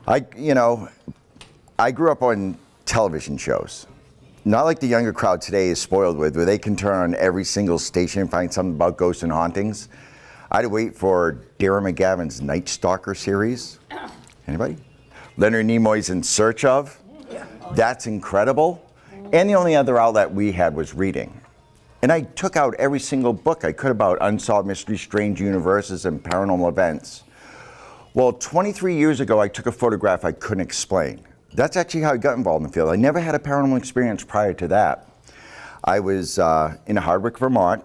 I grew up on television shows. Not like the younger crowd today is spoiled with, where they can turn on every single station and find something about ghosts and hauntings. I had to wait for Darren McGavin's Night Stalker series. Anybody? Leonard Nimoy's In Search Of. That's incredible. And the only other outlet we had was reading. And I took out every single book I could about unsolved mysteries, strange universes, and paranormal events. Well, 23 years ago, I took a photograph I couldn't explain. That's actually how I got involved in the field. I never had a paranormal experience prior to that. I was in Hardwick, Vermont,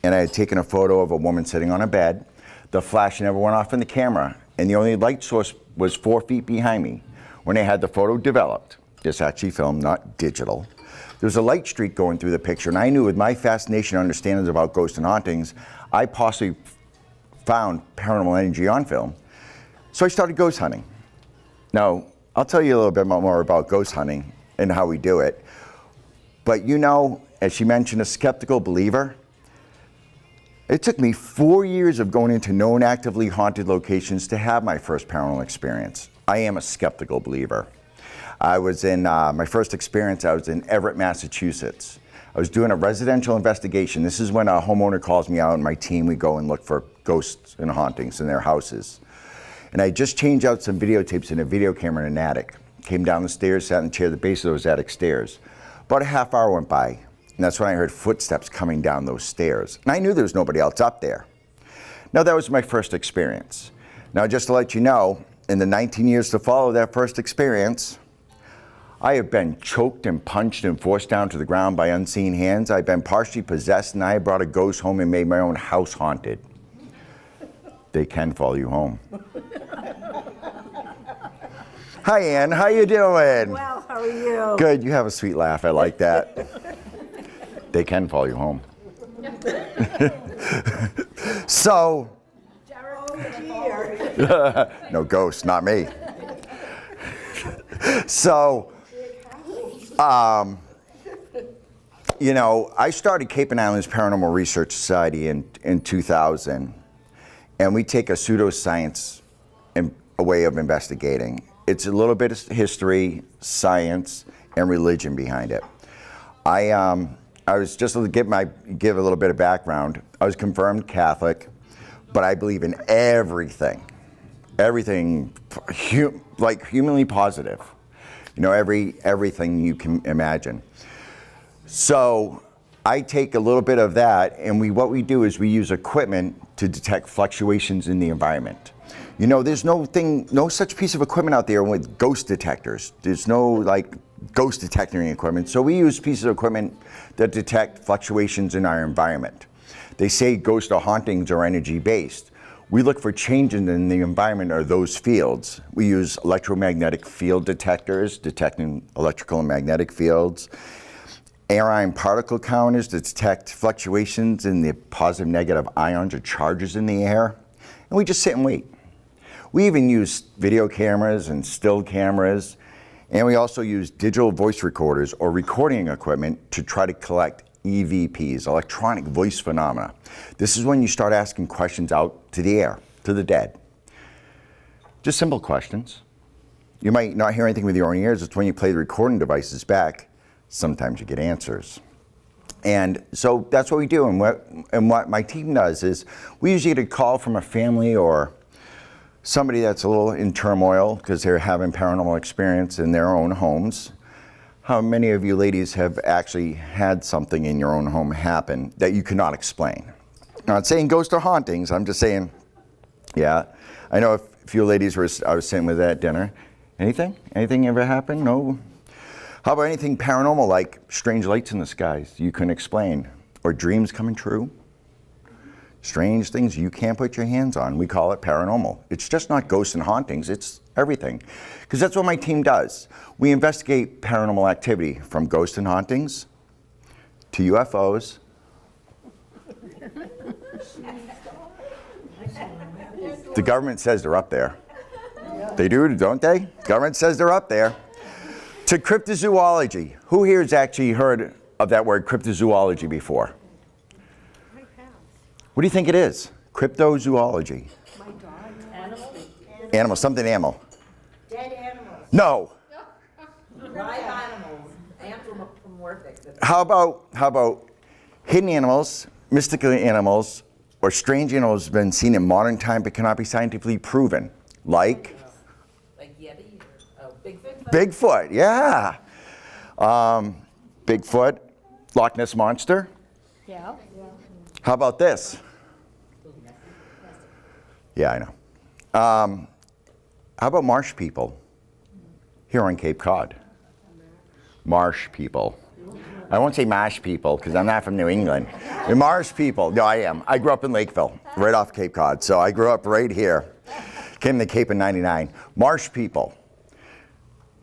and I had taken a photo of a woman sitting on a bed. The flash never went off in the camera, and the only light source was 4 feet behind me. When I had the photo developed, this actually filmed, not digital, there was a light streak going through the picture, and I knew with my fascination and understandings about ghosts and hauntings, I possibly found paranormal energy on film. So I started ghost hunting. Now, I'll tell you a little bit more about ghost hunting and how we do it. But as she mentioned, a skeptical believer. It took me 4 years of going into known actively haunted locations to have my first paranormal experience. I am a skeptical believer. I was in, my first experience, I was in Everett, Massachusetts. I was doing a residential investigation. This is when a homeowner calls me out and my team, we go and look for ghosts and hauntings in their houses. And I just changed out some videotapes in a video camera in an attic. Came down the stairs, sat in the chair at the base of those attic stairs. About a half hour went by, and that's when I heard footsteps coming down those stairs. And I knew there was nobody else up there. Now, that was my first experience. Now, just to let you know, in the 19 years to follow that first experience, I have been choked and punched and forced down to the ground by unseen hands. I've been partially possessed, and I brought a ghost home and made my own house haunted. They can follow you home. Hi, Ann. How you doing? Well, how are you? Good. You have a sweet laugh. I like that. They can follow you home. So. No ghosts, not me. So, I started Cape and Islands Paranormal Research Society in 2000, and we take a pseudoscience way of investigating. It's a little bit of history, science, and religion behind it. I was just to give a little bit of background. I was confirmed Catholic, but I believe in everything like humanly positive. Everything you can imagine. So I take a little bit of that, and what we do is we use equipment to detect fluctuations in the environment. There's no such piece of equipment out there with ghost detectors. There's no ghost detecting equipment. So we use pieces of equipment that detect fluctuations in our environment. They say ghosts or hauntings are energy based. We look for changes in the environment or those fields. We use electromagnetic field detectors, detecting electrical and magnetic fields. Ion particle counters to detect fluctuations in the positive, negative ions or charges in the air. And we just sit and wait. We even use video cameras and still cameras, and we also use digital voice recorders or recording equipment to try to collect EVPs, electronic voice phenomena. This is when you start asking questions out to the air, to the dead. Just simple questions. You might not hear anything with your own ears. It's when you play the recording devices back, sometimes you get answers. And so that's what we do. And what my team does is we usually get a call from a family or somebody that's a little in turmoil because they're having paranormal experience in their own homes. How many of you ladies have actually had something in your own home happen that you cannot explain? I'm not saying ghosts or hauntings, I'm just saying, yeah. I know a few ladies I was sitting with at dinner. Anything? Anything ever happened? No? How about anything paranormal, like strange lights in the skies you couldn't explain? Or dreams coming true? Strange things you can't put your hands on. We call it paranormal. It's just not ghosts and hauntings, it's everything. Because that's what my team does. We investigate paranormal activity from ghosts and hauntings to UFOs. The government says they're up there. They do, don't they? Government says they're up there. To cryptozoology. Who here has actually heard of that word cryptozoology before? What do you think it is? Cryptozoology. My dog. Animal. Animal, something animal. Dead No. Live animals, anthropomorphic. How about hidden animals, mystical animals, or strange animals have been seen in modern time but cannot be scientifically proven? Like Yeti or Bigfoot? Bigfoot, yeah. Bigfoot, Loch Ness Monster. Yeah. How about this? Yeah, I know. How about marsh people here on Cape Cod? Marsh people. I won't say marsh people because I'm not from New England. The marsh people. No, I am. I grew up in Lakeville, right off Cape Cod. So I grew up right here. Came to Cape in '99. Marsh people.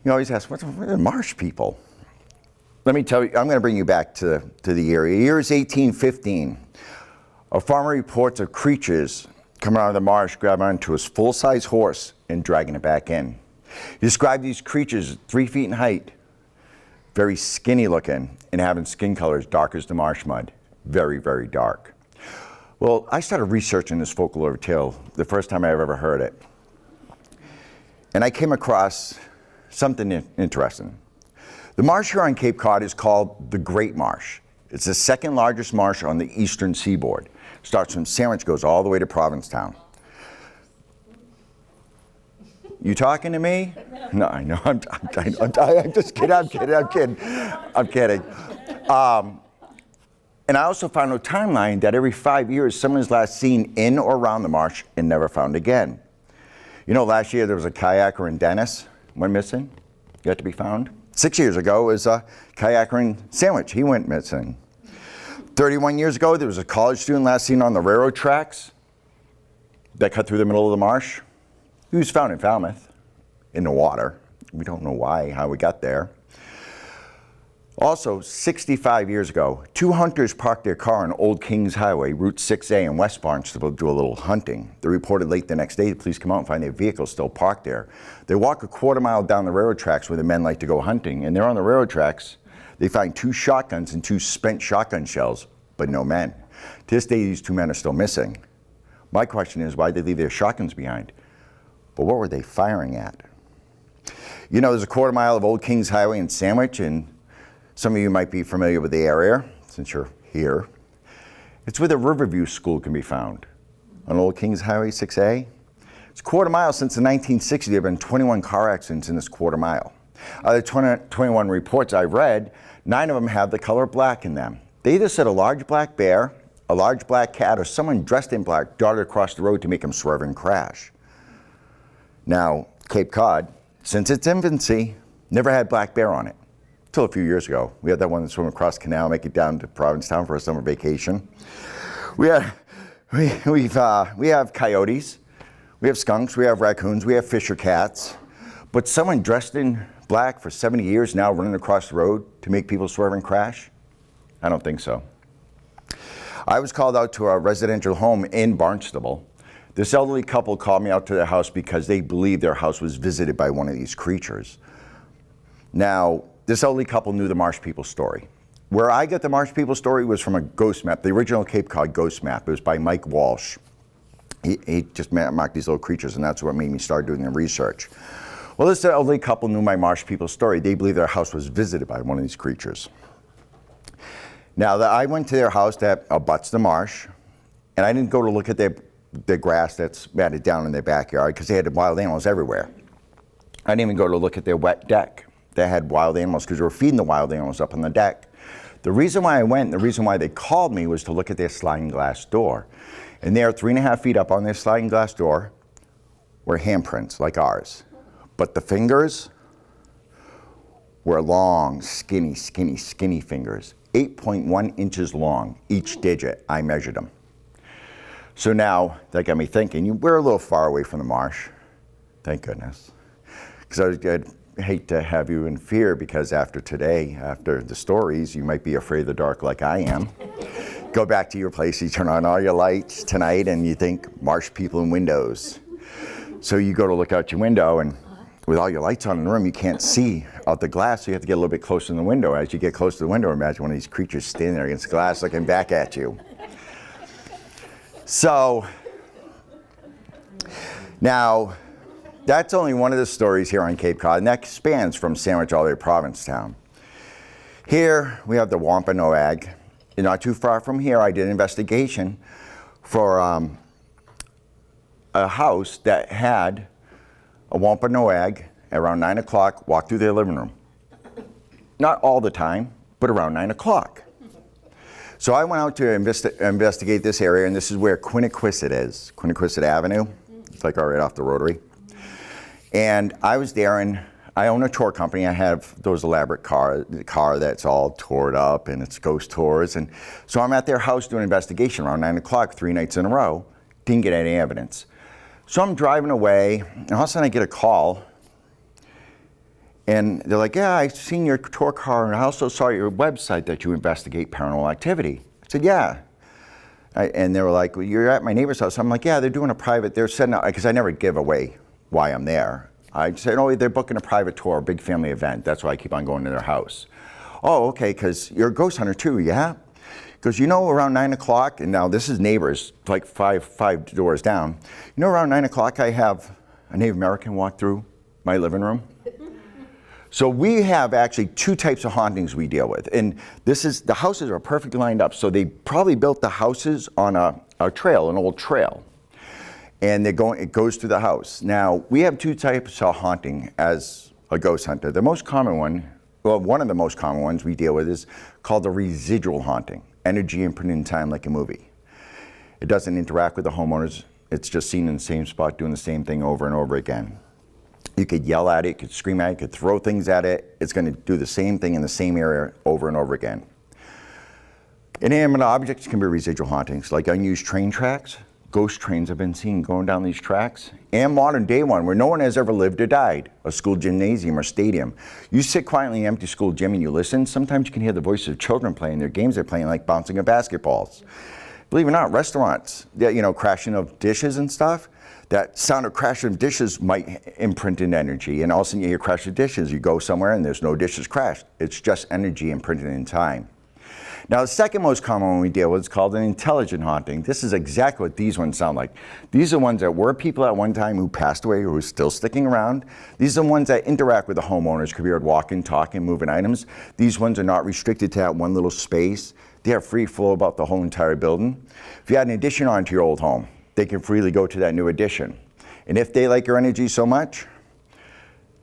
You always ask, what are marsh people? Let me tell you, I'm going to bring you back to the area. The year is 1815. A farmer reports of creatures coming out of the marsh, grabbing onto his full-size horse and dragging it back in. He described these creatures 3 feet in height, very skinny looking, and having skin colors dark as the marsh mud. Very, very dark. Well, I started researching this folklore tale the first time I ever heard it. And I came across something interesting. The marsh here on Cape Cod is called the Great Marsh. It's the second largest marsh on the eastern seaboard. Starts from Sandwich, goes all the way to Provincetown. You talking to me? No, I know. I'm just kidding. I'm kidding. And I also found a timeline that every 5 years, someone is last seen in or around the marsh and never found again. You know, last year there was a kayaker in Dennis, went missing, yet to be found. 6 years ago was a kayaker in Sandwich, he went missing. 31 years ago, there was a college student last seen on the railroad tracks that cut through the middle of the marsh. He was found in Falmouth, in the water. We don't know why, how we got there. Also, 65 years ago, 2 hunters parked their car on Old Kings Highway, Route 6A in West Barnstable to do a little hunting. They reported late the next day, the police come out and find their vehicle still parked there. They walk a quarter mile down the railroad tracks where the men like to go hunting, and they're on the railroad tracks. They find 2 shotguns and 2 spent shotgun shells, but no men. To this day, these 2 men are still missing. My question is, why did they leave their shotguns behind? But what were they firing at? You know, there's a quarter mile of Old Kings Highway in Sandwich, and some of you might be familiar with the area, since you're here. It's where the Riverview School can be found, on Old Kings Highway 6A. It's a quarter mile since the 1960s. There have been 21 car accidents in this quarter mile. Out of the 21 reports I read, 9 of them have the color black in them. They either said a large black bear, a large black cat, or someone dressed in black darted across the road to make them swerve and crash. Now, Cape Cod, since its infancy, never had black bear on it. Until a few years ago. We had that one that swam across the canal, make it down to Provincetown for a summer vacation. We have coyotes, we have skunks, we have raccoons, we have fisher cats. But someone dressed in black for 70 years now running across the road to make people swerve and crash? I don't think so. I was called out to a residential home in Barnstable. This elderly couple called me out to their house because they believed their house was visited by one of these creatures. Now, this elderly couple knew the Marsh People story. Where I got the Marsh People story was from a ghost map, the original Cape Cod ghost map. It was by Mike Walsh. He just marked these little creatures, and that's what made me start doing the research. Well, this elderly couple knew my Marsh People story. They believed their house was visited by one of these creatures. Now, I went to their house that abuts the marsh, and I didn't go to look at their grass that's matted down in their backyard because they had wild animals everywhere. I didn't even go to look at their wet deck that had wild animals because they were feeding the wild animals up on the deck. The reason why I went, the reason why they called me was to look at their sliding glass door. And there, 3.5 feet up on their sliding glass door were handprints like ours. But the fingers were long, skinny fingers, 8.1 inches long, each digit. I measured them. So now that got me thinking, we're a little far away from the marsh, thank goodness. Because I'd hate to have you in fear because after today, after the stories, you might be afraid of the dark like I am. Go back to your place, you turn on all your lights tonight and you think marsh people in windows. So you go to look out your window and with all your lights on in the room, you can't see out the glass, so you have to get a little bit closer to the window. As you get close to the window, imagine one of these creatures standing there against the glass looking back at you. So, now, That's only one of the stories here on Cape Cod, and that spans from Sandwich all the way to Provincetown. Here we have the Wampanoag. And not too far from here, I did an investigation for a house that had a Wampanoag around 9 o'clock walk through their living room. Not all the time, but around 9 o'clock. So I went out to investigate this area, and this is where Quiniquisette is, Quiniquisette Avenue. It's like right off the Rotary. And I was there, and I own a tour company. I have those elaborate the car that's all toured up, and it's ghost tours. And so I'm at their house doing an investigation around 9 o'clock, 3 nights in a row. Didn't get any evidence. So I'm driving away, and all of a sudden I get a call. And they're like, yeah, I've seen your tour car, and I also saw your website that you investigate paranormal activity. I said, yeah. And they were like, well, you're at my neighbor's house. I'm like, yeah, they're doing a private, they're setting up, because I never give away why I'm there. I said, oh, they're booking a private tour, a big family event. That's why I keep on going to their house. Oh, okay, because you're a ghost hunter too, yeah? Because you know around 9 o'clock, and now this is neighbors, like five doors down. You know around 9 o'clock I have a Native American walk through my living room? So we have actually two types of hauntings we deal with. And the houses are perfectly lined up. So they probably built the houses on a trail, an old trail. And it goes through the house. Now, we have two types of haunting as a ghost hunter. The most common one, well, one of the most common ones we deal with is called the residual haunting. Energy imprinted in time like a movie. It doesn't interact with the homeowners. It's just seen in the same spot doing the same thing over and over again. You could yell at it, you could scream at it, you could throw things at it. It's going to do the same thing in the same area over and over again. Inanimate objects can be residual hauntings, like unused train tracks. Ghost trains have been seen going down these tracks. And modern day one, where no one has ever lived or died, a school gymnasium or stadium. You sit quietly in an empty school gym and you listen, sometimes you can hear the voices of children playing their games they're playing, like bouncing of basketballs. Believe it or not, restaurants, crashing of dishes and stuff, that sound of crashing of dishes might imprint in energy, and all of a sudden you hear crash of dishes, you go somewhere and there's no dishes crashed. It's just energy imprinted in time. Now the second most common one we deal with is called an intelligent haunting. This is exactly what these ones sound like. These are ones that were people at one time who passed away, who are still sticking around. These are the ones that interact with the homeowners, could be heard walking, talking, moving items. These ones are not restricted to that one little space. They have free flow about the whole entire building. If you had an addition onto your old home, they can freely go to that new addition. And if they like your energy so much,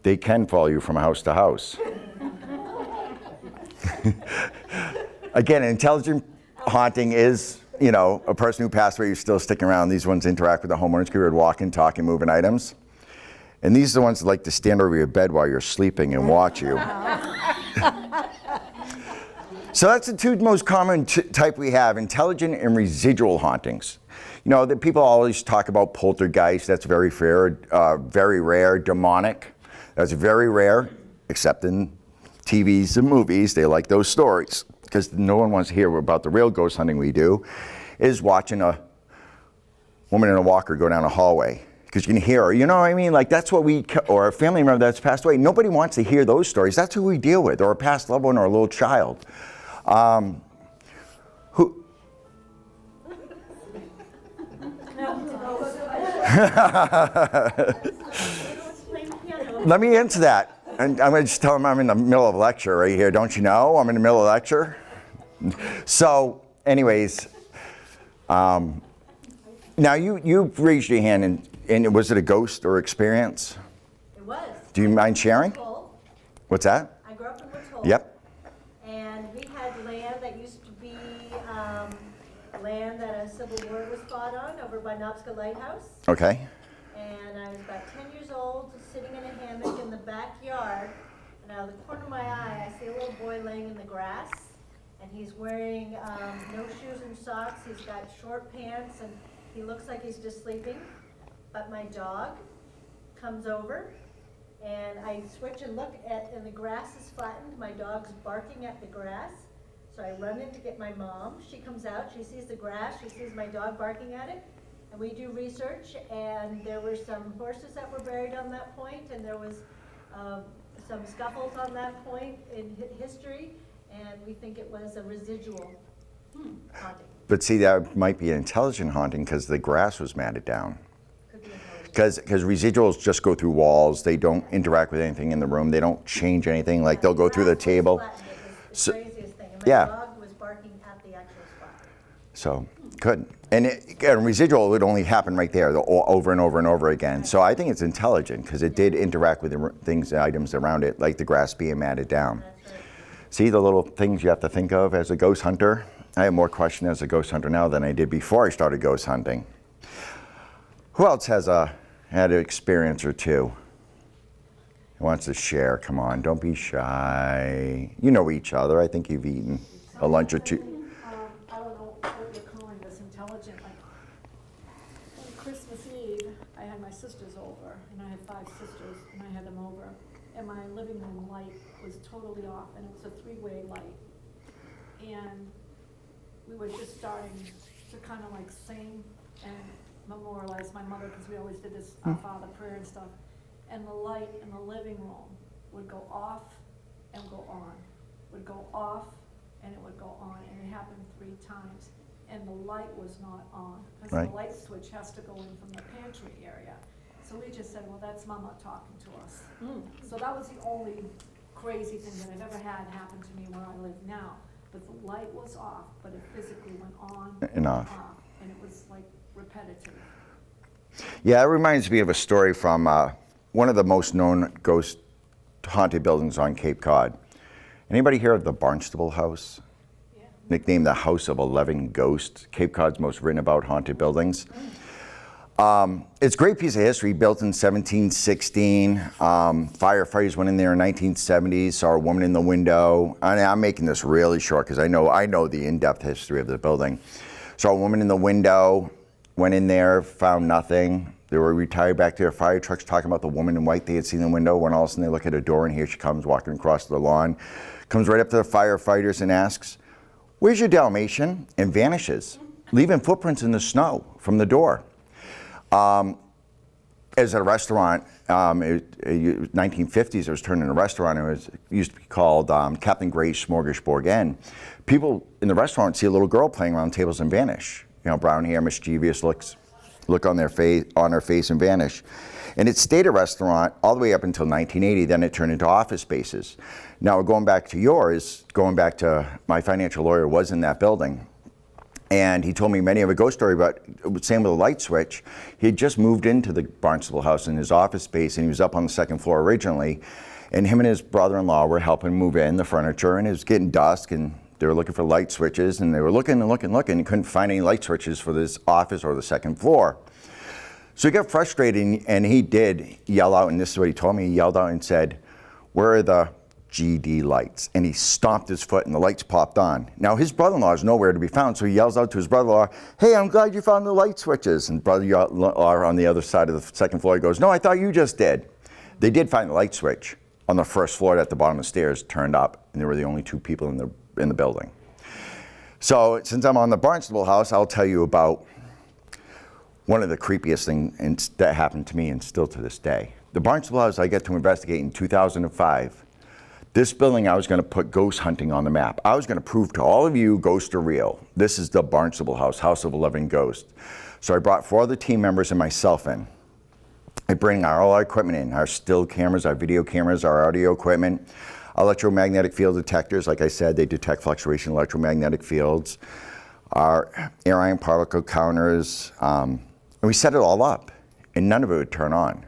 they can follow you from house to house. Again, an intelligent haunting is, a person who passed away who's still sticking around. These ones interact with the homeowners, could be heard walking, talking, moving items. And these are the ones that like to stand over your bed while you're sleeping and watch you. So that's the two most common type we have, intelligent and residual hauntings. The people always talk about poltergeist, that's very rare, demonic, that's very rare, except in TVs and movies, they like those stories, because no one wants to hear about the real ghost hunting we do, is watching a woman in a walker go down a hallway. Because you can hear her, you know what I mean? Like that's what or a family member that's passed away. Nobody wants to hear those stories. That's who we deal with, or a past loved one or a little child. Let me answer that. And I'm going to just tell them I'm in the middle of a lecture right here. Don't you know? I'm in the middle of a lecture. So, anyways, now you raised your hand, and was it a ghost or experience? It was. Do you mind sharing? What's that? I grew up in Woods Hole. Yep. And we had land that used to be land that a Civil War was fought on over by Nopska Lighthouse. Okay. And I was about 10 years old, sitting in a hammock in the backyard, and out of the corner of my eye, I see a little boy laying in the grass, and he's wearing no shoes and socks. He's got short pants, and he looks like he's just sleeping. But my dog comes over, and I switch and look and the grass is flattened. My dog's barking at the grass. So I run in to get my mom. She comes out, she sees the grass, she sees my dog barking at it. And we do research, and there were some horses that were buried on that point, and there was some scuffles on that point in history, and we think it was a residual haunting. But see, that might be an intelligent haunting because the grass was matted down. Could be intelligent. Because residuals just go through walls. They don't interact with anything in the room. They don't change anything. Like they'll go through the table. It was So- the craziest thing. And my yeah. dog was barking at the actual spot. So, good. And residual would only happen right there, over and over and over again. So I think it's intelligent because it did interact with the things, items around it, like the grass being matted down. That's right. See the little things you have to think of as a ghost hunter? I have more questions as a ghost hunter now than I did before I started ghost hunting. Who else has had an experience or two? Who wants to share? Come on, don't be shy. You know each other. I think you've eaten a lunch or two. I don't know what you're calling this, intelligent, like, on Christmas Eve, I had my sisters over, and I had 5 sisters, and I had them over, and my living room light was totally off, and it was a 3-way light. And we were just starting to kind of like sing and memorialize my mother, because we always did this Our Father prayer and stuff, and the light in the living room would go off and go on, would go off, and it would go on, and it happened 3 times, and the light was not on, because Right. the light switch has to go in from the pantry area. So we just said, well, that's Mama talking to us. So that was the only crazy thing that I've ever had happen to me where I live now. But the light was off, but it physically went on And off. and it was like repetitive. Yeah, it reminds me of a story from one of the most known ghost haunted buildings on Cape Cod. Anybody hear of the Barnstable House? Yeah. Nicknamed the House of 11 Ghosts, Cape Cod's most written about haunted buildings. It's a great piece of history, built in 1716. Firefighters went in there in 1970s, saw a woman in the window. And I'm making this really short because I know the in-depth history of the building. Saw a woman in the window, went in there, found nothing. They were retired back to their fire trucks talking about the woman in white they had seen in the window. When all of a sudden they look at a door and here she comes walking across the lawn. Comes right up to the firefighters and asks, "Where's your Dalmatian?" and vanishes, leaving footprints in the snow from the door. As a restaurant, 1950s, it was turned into a restaurant. It used to be called Captain Gray's Smorgasbord Inn. People in the restaurant see a little girl playing around tables and vanish. You know, brown hair, mischievous look on her face and vanish. And it stayed a restaurant all the way up until 1980. Then it turned into office spaces. Now, going back to my financial lawyer was in that building. And he told me many of a ghost story, but same with the light switch. He had just moved into the Barnstable House in his office space, and he was up on the 2nd floor originally. And him and his brother-in-law were helping move in the furniture, and it was getting dusk, and they were looking for light switches, and they were looking and couldn't find any light switches for this office or the 2nd floor. So he got frustrated, and he did yell out, and this is what he told me. He yelled out and said, "Where are the GD lights?" And he stomped his foot and the lights popped on. Now his brother-in-law is nowhere to be found, so he yells out to his brother-in-law, "Hey, I'm glad you found the light switches." And brother-in-law on the other side of the 2nd floor, he goes, "No, I thought you just did." They did find the light switch on the 1st floor at the bottom of the stairs, turned up, and they were the only 2 people in the building. So since I'm on the Barnstable House, I'll tell you about one of the creepiest things that happened to me, and still to this day. The Barnstable House I get to investigate in 2005. This building, I was going to put ghost hunting on the map. I was going to prove to all of you ghosts are real. This is the Barnstable House, House of 11 Ghosts. So I brought 4 other team members and myself in. I bring all our equipment in, our still cameras, our video cameras, our audio equipment, electromagnetic field detectors. Like I said, they detect fluctuation electromagnetic fields, our air ion particle counters, and we set it all up, and none of it would turn on.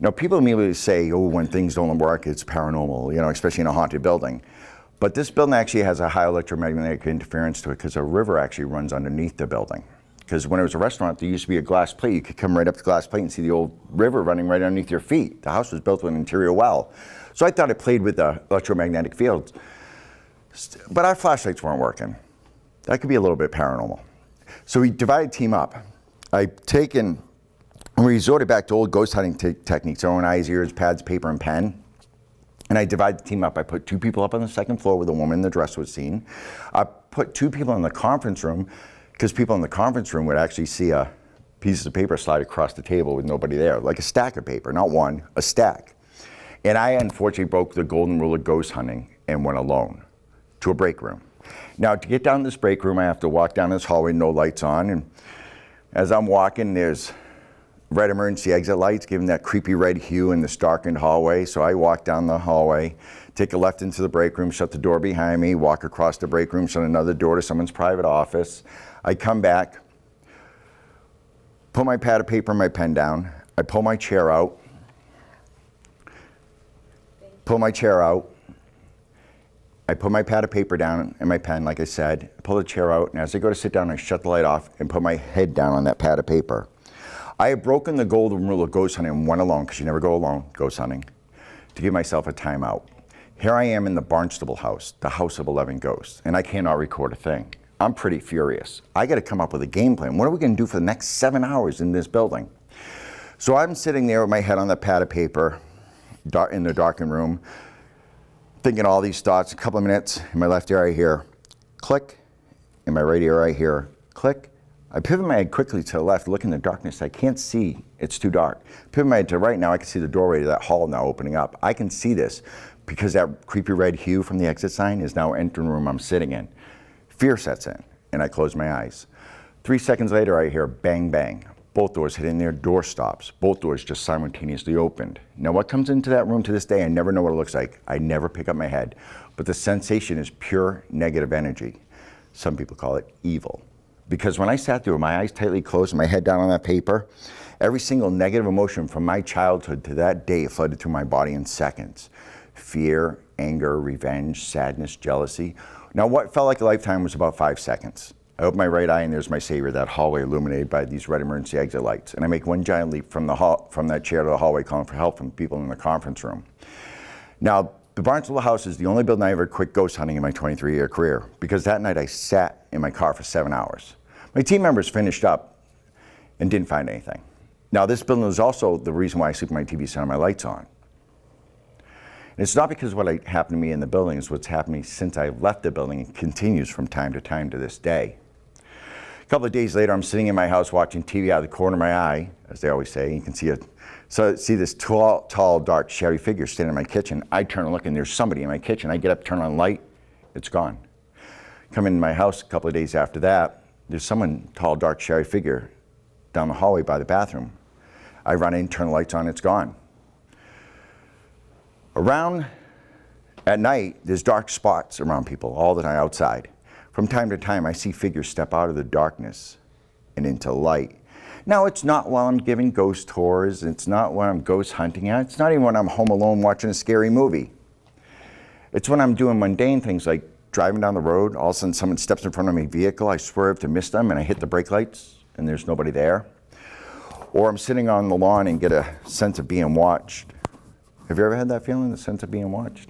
Now, people immediately say, "Oh, when things don't work, it's paranormal," you know, especially in a haunted building. But this building actually has a high electromagnetic interference to it because a river actually runs underneath the building. Because when it was a restaurant, there used to be a glass plate. You could come right up to the glass plate and see the old river running right underneath your feet. The house was built with an interior well. So I thought it played with the electromagnetic fields. But our flashlights weren't working. That could be a little bit paranormal. So we divided the team up. We resorted back to old ghost hunting techniques, our own eyes, ears, pads, paper, and pen. And I divided the team up. I put 2 people up on the 2nd floor where the woman in the dress was seen. I put 2 people in the conference room, because people in the conference room would actually see a piece of paper slide across the table with nobody there, like a stack of paper, not one, a stack. And I unfortunately broke the golden rule of ghost hunting and went alone to a break room. Now, to get down to this break room, I have to walk down this hallway, no lights on. And as I'm walking, there's red emergency exit lights, giving that creepy red hue in this darkened hallway. So I walk down the hallway, take a left into the break room, shut the door behind me, walk across the break room, shut another door to someone's private office. I come back, put my pad of paper and my pen down. I pull my chair out, I put my pad of paper down and my pen, like I said, I pull the chair out, and as I go to sit down, I shut the light off and put my head down on that pad of paper. I have broken the golden rule of ghost hunting and went alone, because you never go alone ghost hunting, to give myself a timeout. Here I am in the Barnstable house, the house of 11 ghosts, and I cannot record a thing. I'm pretty furious. I got to come up with a game plan. What are we going to do for the next 7 hours in this building? So I'm sitting there with my head on the pad of paper in the darkened room, thinking all these thoughts. A couple of minutes, in my left ear I hear click, in my right ear I hear click. I pivot my head quickly to the left, look in the darkness. I can't see, it's too dark. Pivot my head to the right, now I can see the doorway to that hall now opening up. I can see this because that creepy red hue from the exit sign is now entering the room I'm sitting in. Fear sets in, and I close my eyes. 3 seconds later I hear bang, bang. Both doors hit in there, door stops. Both doors just simultaneously opened. Now what comes into that room to this day, I never know what it looks like. I never pick up my head. But the sensation is pure negative energy. Some people call it evil. Because when I sat there with my eyes tightly closed and my head down on that paper, every single negative emotion from my childhood to that day flooded through my body in seconds. Fear, anger, revenge, sadness, jealousy. Now what felt like a lifetime was about 5 seconds. I open my right eye and there's my savior, that hallway illuminated by these red emergency exit lights. And I make one giant leap from that chair to the hallway, calling for help from people in the conference room. Now, the Barnstable house is the only building I ever quit ghost hunting in my 23-year career, because that night I sat in my car for 7 hours. My team members finished up and didn't find anything. Now, this building is also the reason why I sleep in my TV set and my lights on. And it's not because what happened to me in the building, it's what's happened to me since I left the building and continues from time to this day. A couple of days later, I'm sitting in my house watching TV out of the corner of my eye, as they always say. You can see this tall, dark, shabby figure standing in my kitchen. I turn and look, and there's somebody in my kitchen. I get up, turn on the light, it's gone. Come into my house a couple of days after that, there's someone, tall, dark, shabby figure, down the hallway by the bathroom. I run in, turn the lights on, it's gone. Around at night, there's dark spots around people all the time outside. From time to time, I see figures step out of the darkness and into light. Now, it's not while I'm giving ghost tours, it's not when I'm ghost hunting, it's not even when I'm home alone watching a scary movie. It's when I'm doing mundane things like driving down the road, all of a sudden someone steps in front of my vehicle, I swerve to miss them, and I hit the brake lights, and there's nobody there. Or I'm sitting on the lawn and get a sense of being watched. Have you ever had that feeling, the sense of being watched?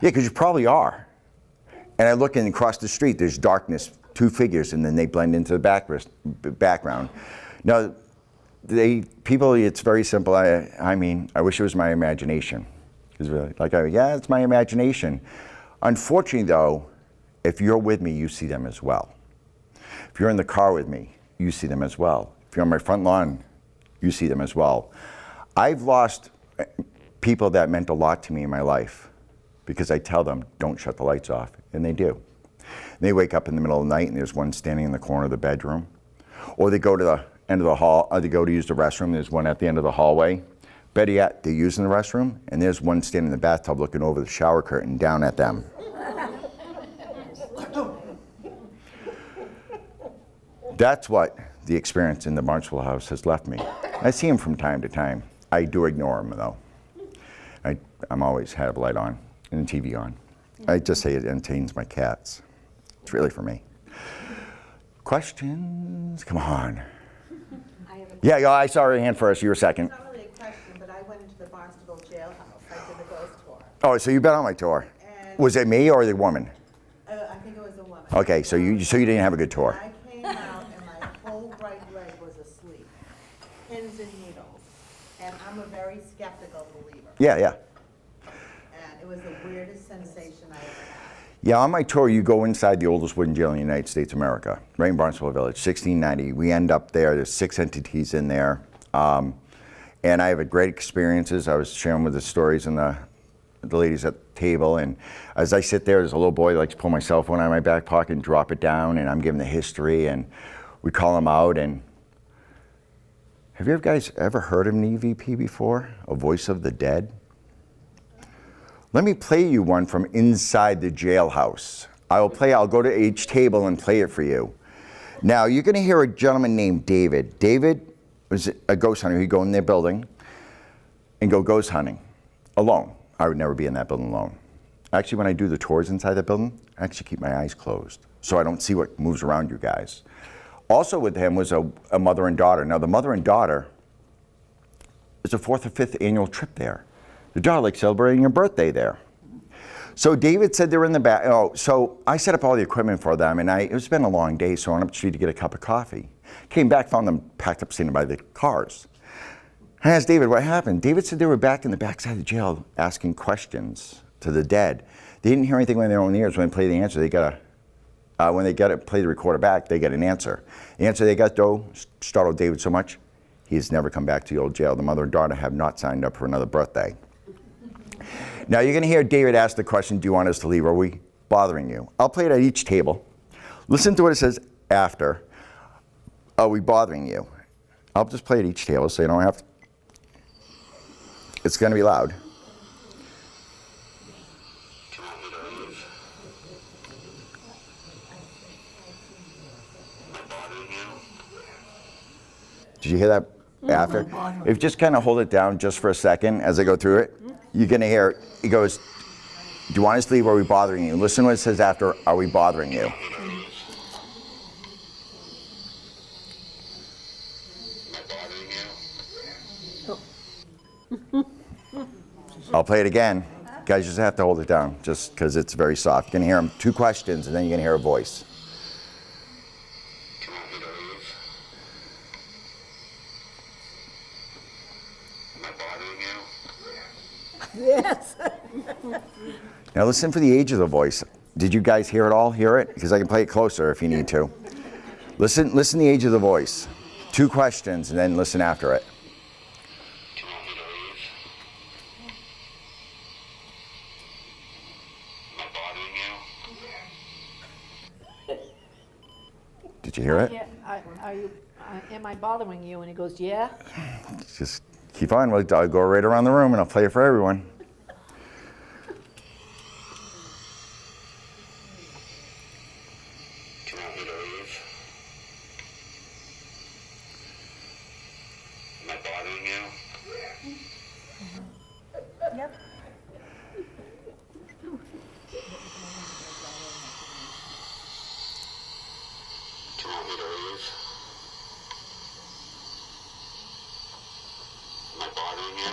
Yeah, because you probably are. And I look in across the street, there's darkness, 2 figures, and then they blend into the background. Now, people, it's very simple. I mean, I wish it was my imagination. It's really, yeah, it's my imagination. Unfortunately, though, if you're with me, you see them as well. If you're in the car with me, you see them as well. If you're on my front lawn, you see them as well. I've lost people that meant a lot to me in my life because I tell them, don't shut the lights off, and they do. And they wake up in the middle of the night and there's one standing in the corner of the bedroom. Or they go to the end of the hall, or they go to use the restroom, there's one at the end of the hallway. Better yet, they're using the restroom, and there's one standing in the bathtub looking over the shower curtain down at them. That's what the experience in the Barnstable house has left me. I see them from time to time. I do ignore them, though. I'm always have a light on and the TV on. I just say it entertains my cats. It's really for me. Questions? Come on. Yeah, I saw her hand first. You were second. It's not really a question, but I went into the Barnstable jailhouse. I did the ghost tour. Oh, so you've been on my tour. And Was it me or the woman? I think it was a woman. Okay, so you didn't have a good tour. I came out and my whole right leg was asleep. Pins and needles. And I'm a very skeptical believer. Yeah. And it was the weirdest sensation I ever had. Yeah, on my tour, you go inside the oldest wooden jail in the United States of America, right in Barnstable Village, 1690. We end up there. There's 6 entities in there. And I have great experiences. I was sharing with the stories and the ladies at the table. And as I sit there, there's a little boy who likes to pull my cell phone out of my back pocket and drop it down. And I'm giving the history. And we call him out. And Have you guys ever heard of an EVP before? A voice of the dead? Let me play you one from inside the jailhouse. I'll go to each table and play it for you. Now, you're going to hear a gentleman named David. David was a ghost hunter. He'd go in their building and go ghost hunting alone. I would never be in that building alone. Actually, when I do the tours inside the building, I actually keep my eyes closed so I don't see what moves around you guys. Also with him was a mother and daughter. Now, the mother and daughter, it's a 4th or 5th annual trip there. The daughter likes celebrating her birthday there. So David said they're in the back. Oh, so I set up all the equipment for them, and it's been a long day, so I went up the street to get a cup of coffee. Came back, found them packed up, standing by the cars. I asked David what happened. David said they were back in the backside of the jail asking questions to the dead. They didn't hear anything with their own ears. When they play the answer, when they play the recorder back, they get an answer. The answer they got, though, startled David so much, he has never come back to the old jail. The mother and daughter have not signed up for another birthday. Now, you're going to hear David ask the question, do you want us to leave? Are we bothering you? I'll play it at each table. Listen to what it says after. Are we bothering you? I'll just play at each table so you don't have to. It's going to be loud. Did you hear that after? If you just kind of hold it down just for a second as I go through it, you're going to hear, it goes, do you want us to leave or are we bothering you? Listen to what it says after, are we bothering you? I'll play it again. Guys, just have to hold it down just because it's very soft. You're going to hear them 2 questions and then you're going to hear a voice. Yes. Now listen for the age of the voice. Did you guys hear it all? Hear it? Because I can play it closer if you need to. Listen the age of the voice. 2 questions and then listen after it. Did you hear it? Yeah, am I bothering you? And he goes, yeah. Just keep on. I'll go right around the room and I'll play it for everyone. Am I bothering you? Yep. Do you want me to leave? Am I bothering you?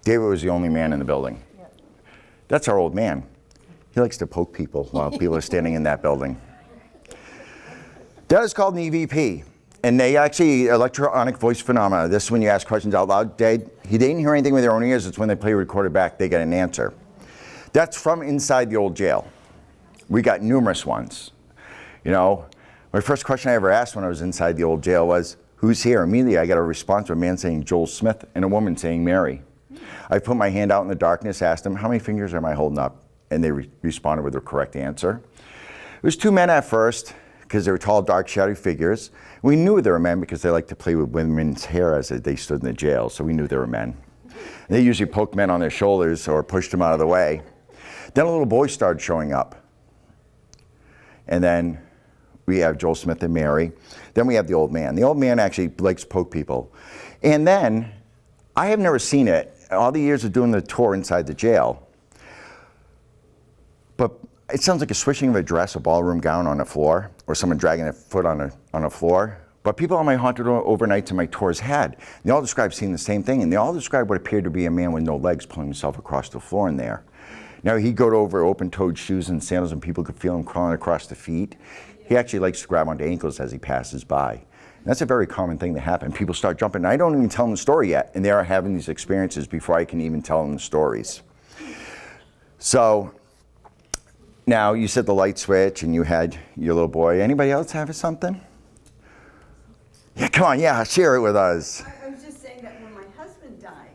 David was the only man in the building. That's our old man. He likes to poke people while people are standing in that building. That is called an EVP. And they actually, electronic voice phenomena. This is when you ask questions out loud. He didn't hear anything with their own ears. It's when they play recorded back, they get an answer. That's from inside the old jail. We got numerous ones. You know, my first question I ever asked when I was inside the old jail was, who's here? Immediately I got a response from a man saying Joel Smith and a woman saying Mary. I put my hand out in the darkness, asked them, how many fingers am I holding up? And they responded with the correct answer. It was 2 men at first, because they were tall, dark, shadowy figures. We knew they were men because they liked to play with women's hair as they stood in the jail, so we knew they were men. And they usually poked men on their shoulders or pushed them out of the way. Then a little boy started showing up. And then we have Joel Smith and Mary. Then we have the old man. The old man actually likes to poke people. And then, I have never seen it, all the years of doing the tour inside the jail, but it sounds like a swishing of a dress, a ballroom gown on a floor, or someone dragging a foot on a floor. But people on my haunted overnights and my tours had. They all described seeing the same thing, and they all described what appeared to be a man with no legs pulling himself across the floor in there. Now, he'd go over open-toed shoes and sandals, and people could feel him crawling across the feet. He actually likes to grab onto ankles as he passes by. And that's a very common thing to happen. People start jumping. I don't even tell them the story yet, and they are having these experiences before I can even tell them the stories. So, now you set the light switch, and you had your little boy. Anybody else have something? Yeah, come on, yeah, share it with us. I was just saying that when my husband died,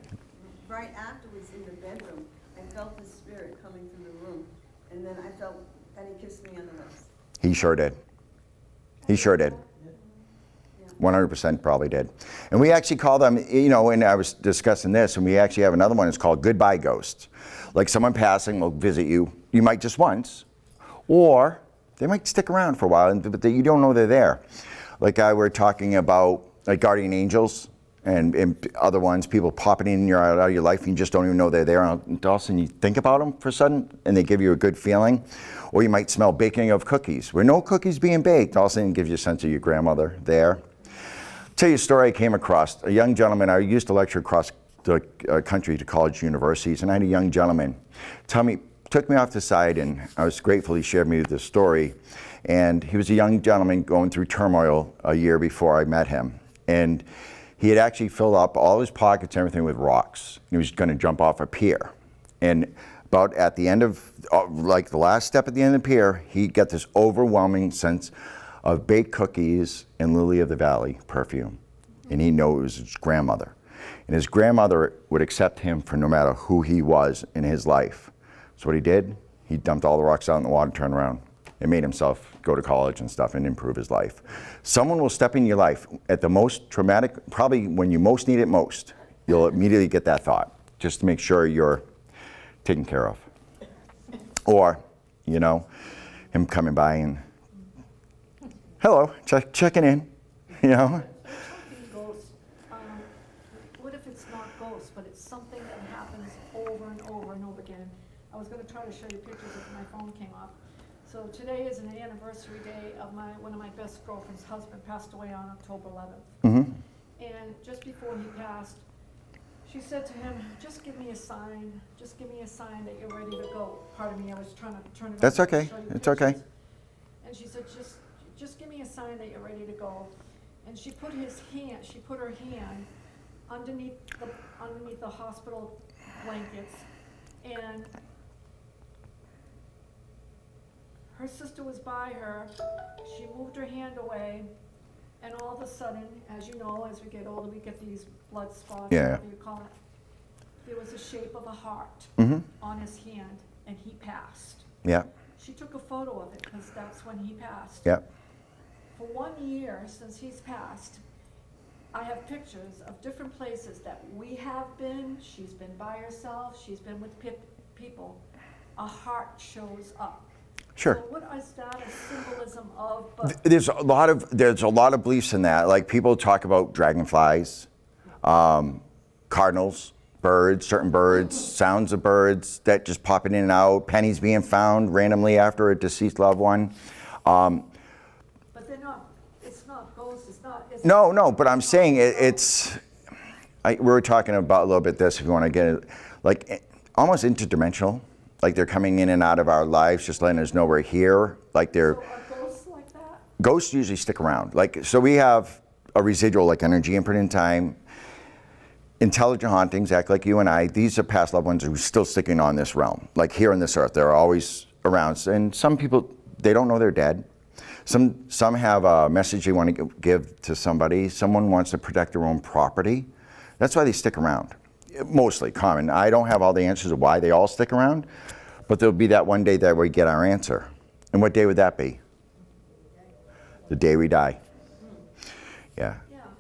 right afterwards in the bedroom, I felt his spirit coming through the room. And then I felt that he kissed me on the lips. He sure did. He sure did. Yeah. 100% probably did. And we actually call them, you know, and I was discussing this, and we actually have another one, it's called goodbye ghosts. Like someone passing will visit you, you might just once, or they might stick around for a while, but you don't know they're there. Like I were talking about like guardian angels and other ones, people popping in your out of your life and you just don't even know they're there. And all of a sudden you think about them for a sudden and they give you a good feeling. Or you might smell baking of cookies. Where no cookies being baked, all of a sudden it gives you a sense of your grandmother there. I'll tell you a story I came across. A young gentleman, I used to lecture across the country to college universities, and I had a young gentleman took me off the side, and I was grateful he shared me this story. And he was a young gentleman going through turmoil a year before I met him. And he had actually filled up all his pockets and everything with rocks. He was going to jump off a pier. And about at the end of, like the last step at the end of the pier, he got this overwhelming sense of baked cookies and lily of the valley perfume. And he knew it was his grandmother. And his grandmother would accept him for no matter who he was in his life. So what he did, he dumped all the rocks out in the water and turned around and made himself go to college and stuff and improve his life. Someone will step in your life at the most traumatic, probably when you most need it most, you'll immediately get that thought, just to make sure you're taken care of. Or, you know, him coming by and, hello, checking in, you know. Ghosts. What if it's not ghosts, but it's something that happens over and over and over again? I was going to try to show you pictures if my phone came off. So today is an anniversary day of one of my best girlfriend's husband passed away on October 11th. Mm-hmm. And just before he passed, she said to him, just give me a sign. Just give me a sign that you're ready to go. Pardon me, I was trying to turn it That's on. okay. It's okay. And she said, just give me a sign that you're ready to go. And she put her hand underneath the hospital blankets, and her sister was by her. She moved her hand away, and all of a sudden, as you know, as we get older, we get these blood spots, Yeah. whatever you call it. There was a shape of a heart on his hand, and he passed. Yeah, She took a photo of it because that's when he passed. yeah. For 1 year since he's passed, I have pictures of different places that we have been. She's been by herself. She's been with people. A heart shows up. Sure. So what is that a symbolism of? But There's a lot of beliefs in that. Like people talk about dragonflies, cardinals, birds, certain birds, sounds of birds that just popping in and out, pennies being found randomly after a deceased loved one. but they're not. It's not ghosts. It's not. It's No, but I'm saying we were talking about a little bit this if you want to get it, like almost interdimensional. Like they're coming in and out of our lives, just letting us know we're here. Like they're. So are ghosts like that? Ghosts usually stick around. Like, so we have a residual like energy imprint in time. Intelligent hauntings act like you and I. These are past loved ones who are still sticking on this realm. Like here on this earth, they're always around. And some people, they don't know they're dead. Some have a message they want to give to somebody. Someone wants to protect their own property. That's why they stick around. Mostly common. I don't have all the answers of why they all stick around, but there'll be that one day that we get our answer. And what day would that be? The day we die.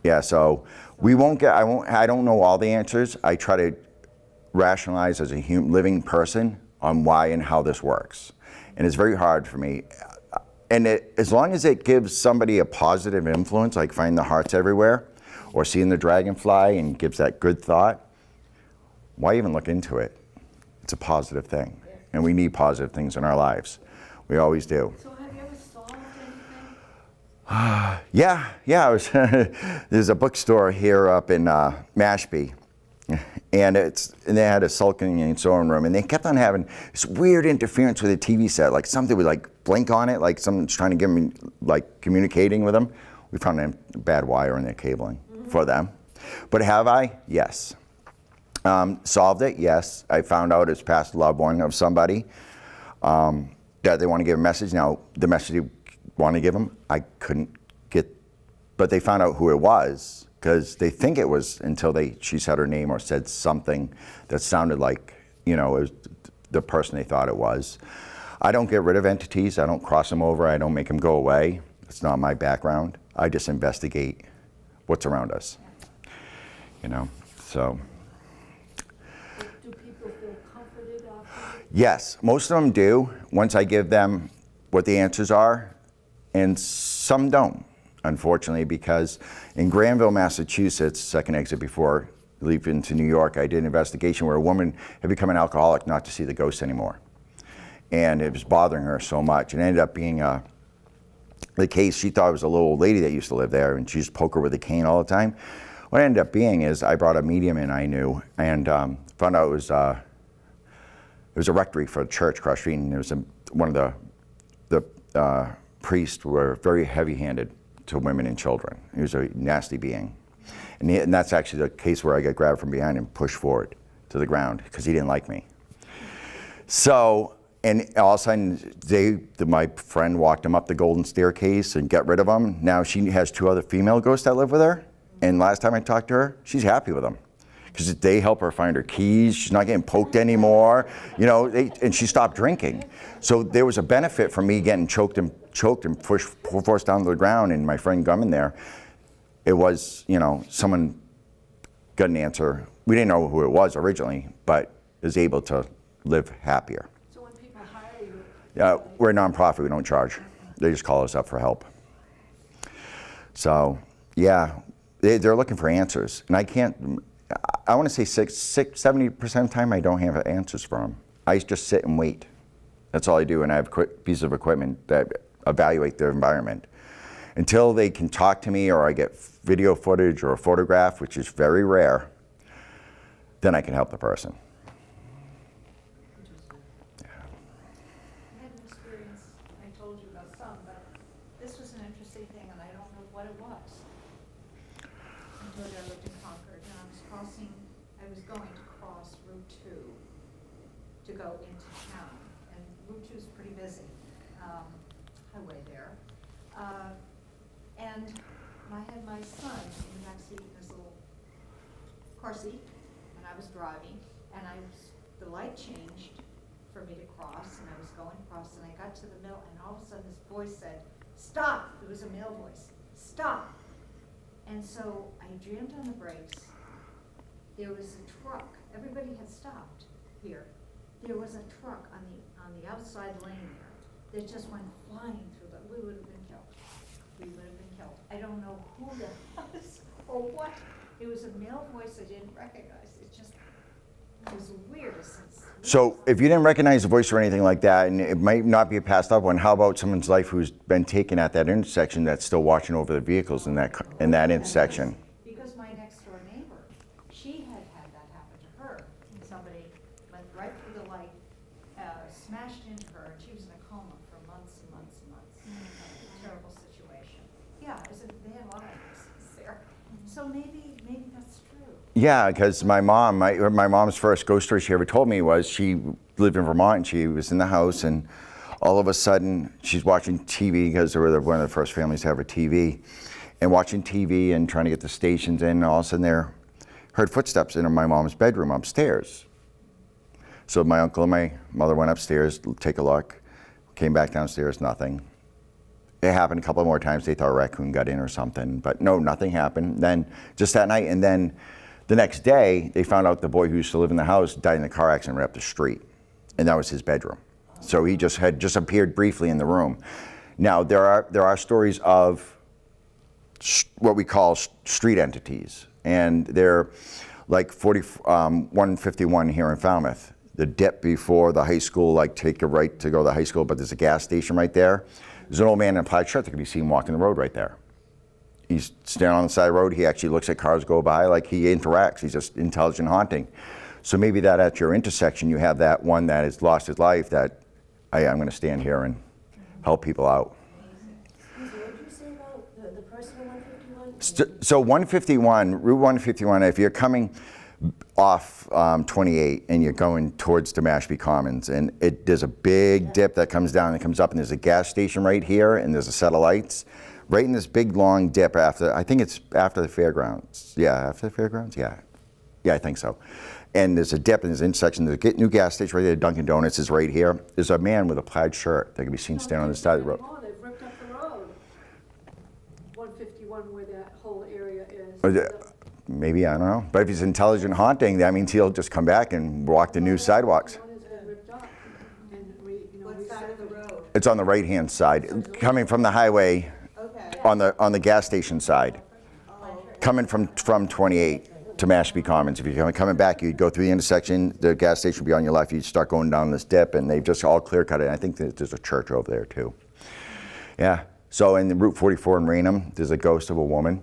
Yeah, so we won't get, I don't know all the answers. I try to rationalize as a living person on why and how this works. And it's very hard for me. And as long as it gives somebody a positive influence, like finding the hearts everywhere, or seeing the dragonfly and gives that good thought, why even look into it? It's a positive thing. And we need positive things in our lives. We always do. So have you ever solved anything? Yeah. There's a bookstore here up in Mashpee. And they had a sulking and sewing room, and they kept on having this weird interference with the TV set, like something would like blink on it, like someone's trying to give me, like communicating with them. We found a bad wire in their cabling for them. But have I? Yes. Solved it? Yes. I found out it's past a loved one of somebody that they want to give a message. Now, the message you want to give them, I couldn't get, but they found out who it was because they think it was until she said her name or said something that sounded like, it was the person they thought it was. I don't get rid of entities. I don't cross them over. I don't make them go away. It's not my background. I just investigate what's around us. You know, so. Do people feel comforted after? Yes, most of them do, once I give them what the answers are, and some don't, unfortunately, because in Granville, Massachusetts, second exit before leaving to New York, I did an investigation where a woman had become an alcoholic not to see the ghosts anymore. And it was bothering her so much. And it ended up being the case, she thought it was a little old lady that used to live there, and she used to poke her with a cane all the time. What it ended up being is I brought a medium in I knew, and found out it was a rectory for a church across the street, and it was one of the priests were very heavy-handed to women and children. He was a nasty being. And that's actually the case where I got grabbed from behind and pushed forward to the ground because he didn't like me. So, and all of a sudden, my friend walked him up the golden staircase and got rid of him. Now she has 2 other female ghosts that live with her. And last time I talked to her, she's happy with them. Because they help her find her keys. She's not getting poked anymore. You know, and she stopped drinking. So there was a benefit from me getting choked and forced down to the ground, and my friend Gummin there. It was, you know, someone got an answer. We didn't know who it was originally, but was able to live happier. So when people hire you? We're a nonprofit, we don't charge. They just call us up for help. So, yeah, they're looking for answers. And I want to say 70% of the time I don't have answers for them. I just sit and wait. That's all I do, and I have pieces of equipment that evaluate their environment. Until they can talk to me or I get video footage or a photograph, which is very rare, then I can help the person. I had an experience, I told you about some, but this was an interesting thing, and I don't know what it was. I told you I lived in Concord, and I was going to cross Route 2 to go into town, and Route 2 is pretty busy, highway there. And I had my son in the backseat in his little car seat, and I was driving, and the light changed for me to cross, and I was going across, and I got to the middle, and all of a sudden this voice said, "Stop!" It was a male voice. "Stop!" And so I jammed on the brakes. There was a truck. Everybody had stopped here. There was a truck on the outside lane there that just went flying through the. We would have been killed. We would have been killed. I don't know who that was or what. It was a male voice I didn't recognize. It was the weirdest. So if you didn't recognize the voice or anything like that, and it might not be a passed up one, how about someone's life who's been taken at that intersection that's still watching over the vehicles in that intersection? Because my next door neighbor, she had that happen to her. Somebody went right through the light, smashed into her, and she was in a coma for months and months and months. Terrible situation. Yeah, they had a lot of accidents there. So maybe that's true. Yeah, because my mom's first ghost story she ever told me was she lived in Vermont and she was in the house, and all of a sudden she's watching TV because they were one of the first families to have a TV, and watching TV and trying to get the stations in, and all of a sudden heard footsteps in my mom's bedroom upstairs. So my uncle and my mother went upstairs to take a look, came back downstairs, nothing. It happened a couple more times. They thought a raccoon got in or something, but no, nothing happened. Then just that night, and then the next day, they found out the boy who used to live in the house died in a car accident right up the street, and that was his bedroom. So he had just appeared briefly in the room. Now there are stories of what we call street entities, and they're like 151 here in Falmouth. The dip before the high school, like take a right to go to the high school, but there's a gas station right there. There's an old man in a plaid shirt that can be seen walking the road right there. He's standing on the side of the road. He actually looks at cars go by, like he interacts. He's just intelligent haunting. So maybe that at your intersection, you have that one that has lost his life that I'm going to stand here and help people out. What did you say about the person on 151? So Route 151, if you're coming off 28 and you're going towards the Mashpee Commons, and there's a big dip that comes down and comes up, and there's a gas station right here, and there's a set of lights. Right in this big long dip I think it's after the fairgrounds. Yeah, after the fairgrounds? Yeah, I think so. And there's a dip in this intersection. There's a new gas station right there. Dunkin' Donuts is right here. There's a man with a plaid shirt that can be seen standing on the side of the road. They've ripped up the road. 151 one where that whole area is. Or maybe, I don't know. But if he's intelligent haunting, that means he'll just come back and walk the new sidewalks. One has been ripped up, and What side of the road? It's on the right-hand side, coming from the highway Okay. on the gas station side, coming from 28 to Mashpee Commons. If you're coming back, you'd go through the intersection, the gas station would be on your left, you'd start going down this dip, and they've just all clear-cut it. I think that there's a church over there, too. Yeah. So in the Route 44 in Raynham, there's a ghost of a woman.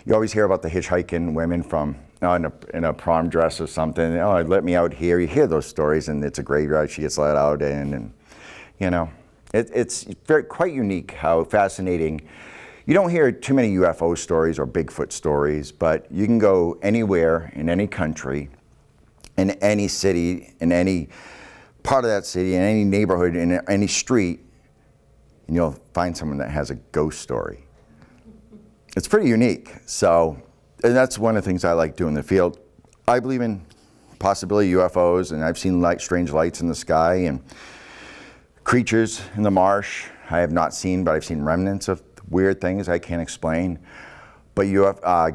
You always hear about the hitchhiking women from in a prom dress or something. Oh, let me out here. You hear those stories, and it's a graveyard she gets let out in, and you know, it's quite unique how fascinating. You don't hear too many UFO stories or Bigfoot stories, but you can go anywhere in any country, in any city, in any part of that city, in any neighborhood, in any street, and you'll find someone that has a ghost story. It's pretty unique. So, and that's one of the things I like doing in the field. I believe in possibility UFOs, and I've seen strange lights in the sky and creatures in the marsh. I have not seen, but I've seen remnants of weird things I can't explain. But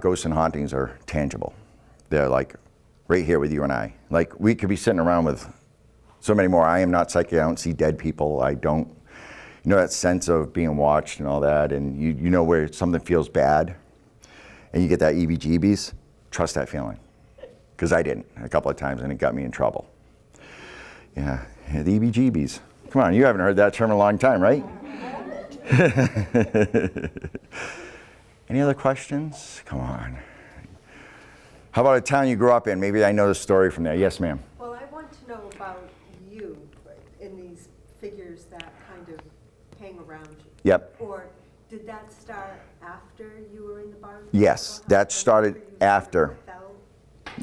ghosts and hauntings are tangible. They're like right here with you and I. Like we could be sitting around with so many more. I am not psychic. I don't see dead people. I don't, you know, that sense of being watched and all that. And you know where something feels bad and you get that EBGBs. Trust that feeling. Because I didn't a couple of times and it got me in trouble. Yeah, the EBGBs. Come on, you haven't heard that term in a long time, right? Any other questions? Come on. How about a town you grew up in? Maybe I know the story from there. Yes, ma'am. Well, I want to know about you in these figures that kind of hang around you. Yep. Or did that start after you were in the barn? Yes, that started after.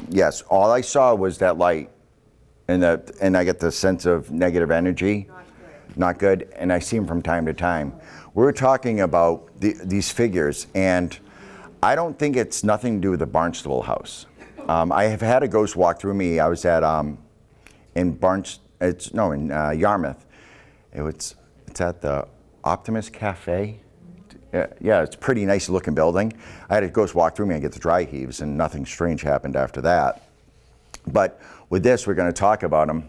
Yes, all I saw was that light, and I get the sense of negative energy. Not good, and I see them from time to time. We're talking about these figures, and I don't think it's nothing to do with the Barnstable house. I have had a ghost walk through me. I was at in Yarmouth. It's at the Optimist Cafe. Yeah, it's a pretty nice looking building. I had a ghost walk through me and get the dry heaves, and nothing strange happened after that. But with this, we're going to talk about them,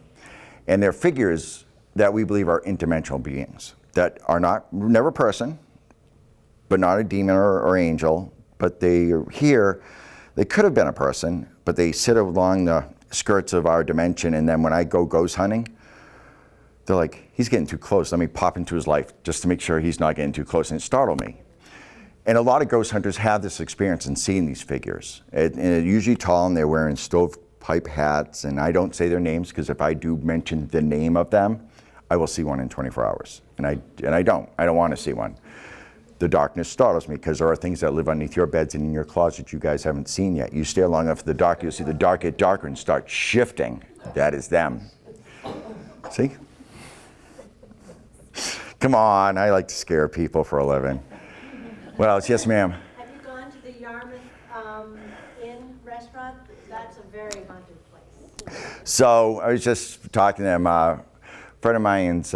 and they're figures that we believe are interdimensional beings that are never a person, but not a demon or angel, but they are here. They could have been a person, but they sit along the skirts of our dimension, and then when I go ghost hunting, they're like, he's getting too close. Let me pop into his life just to make sure he's not getting too close, and it startled me. And a lot of ghost hunters have this experience in seeing these figures. And they're usually tall, and they're wearing stovepipe hats, and I don't say their names, because if I do mention the name of them, I will see one in 24 hours, and I don't want to see one. The darkness startles me, because there are things that live underneath your beds and in your closet you guys haven't seen yet. You stare long enough at the dark, you'll see the dark get darker and start shifting. That is them. See? Come on, I like to scare people for a living. What else? Yes, ma'am. Have you gone to the Yarmouth Inn restaurant? That's a very haunted place. So I was just talking to them. A friend of mine's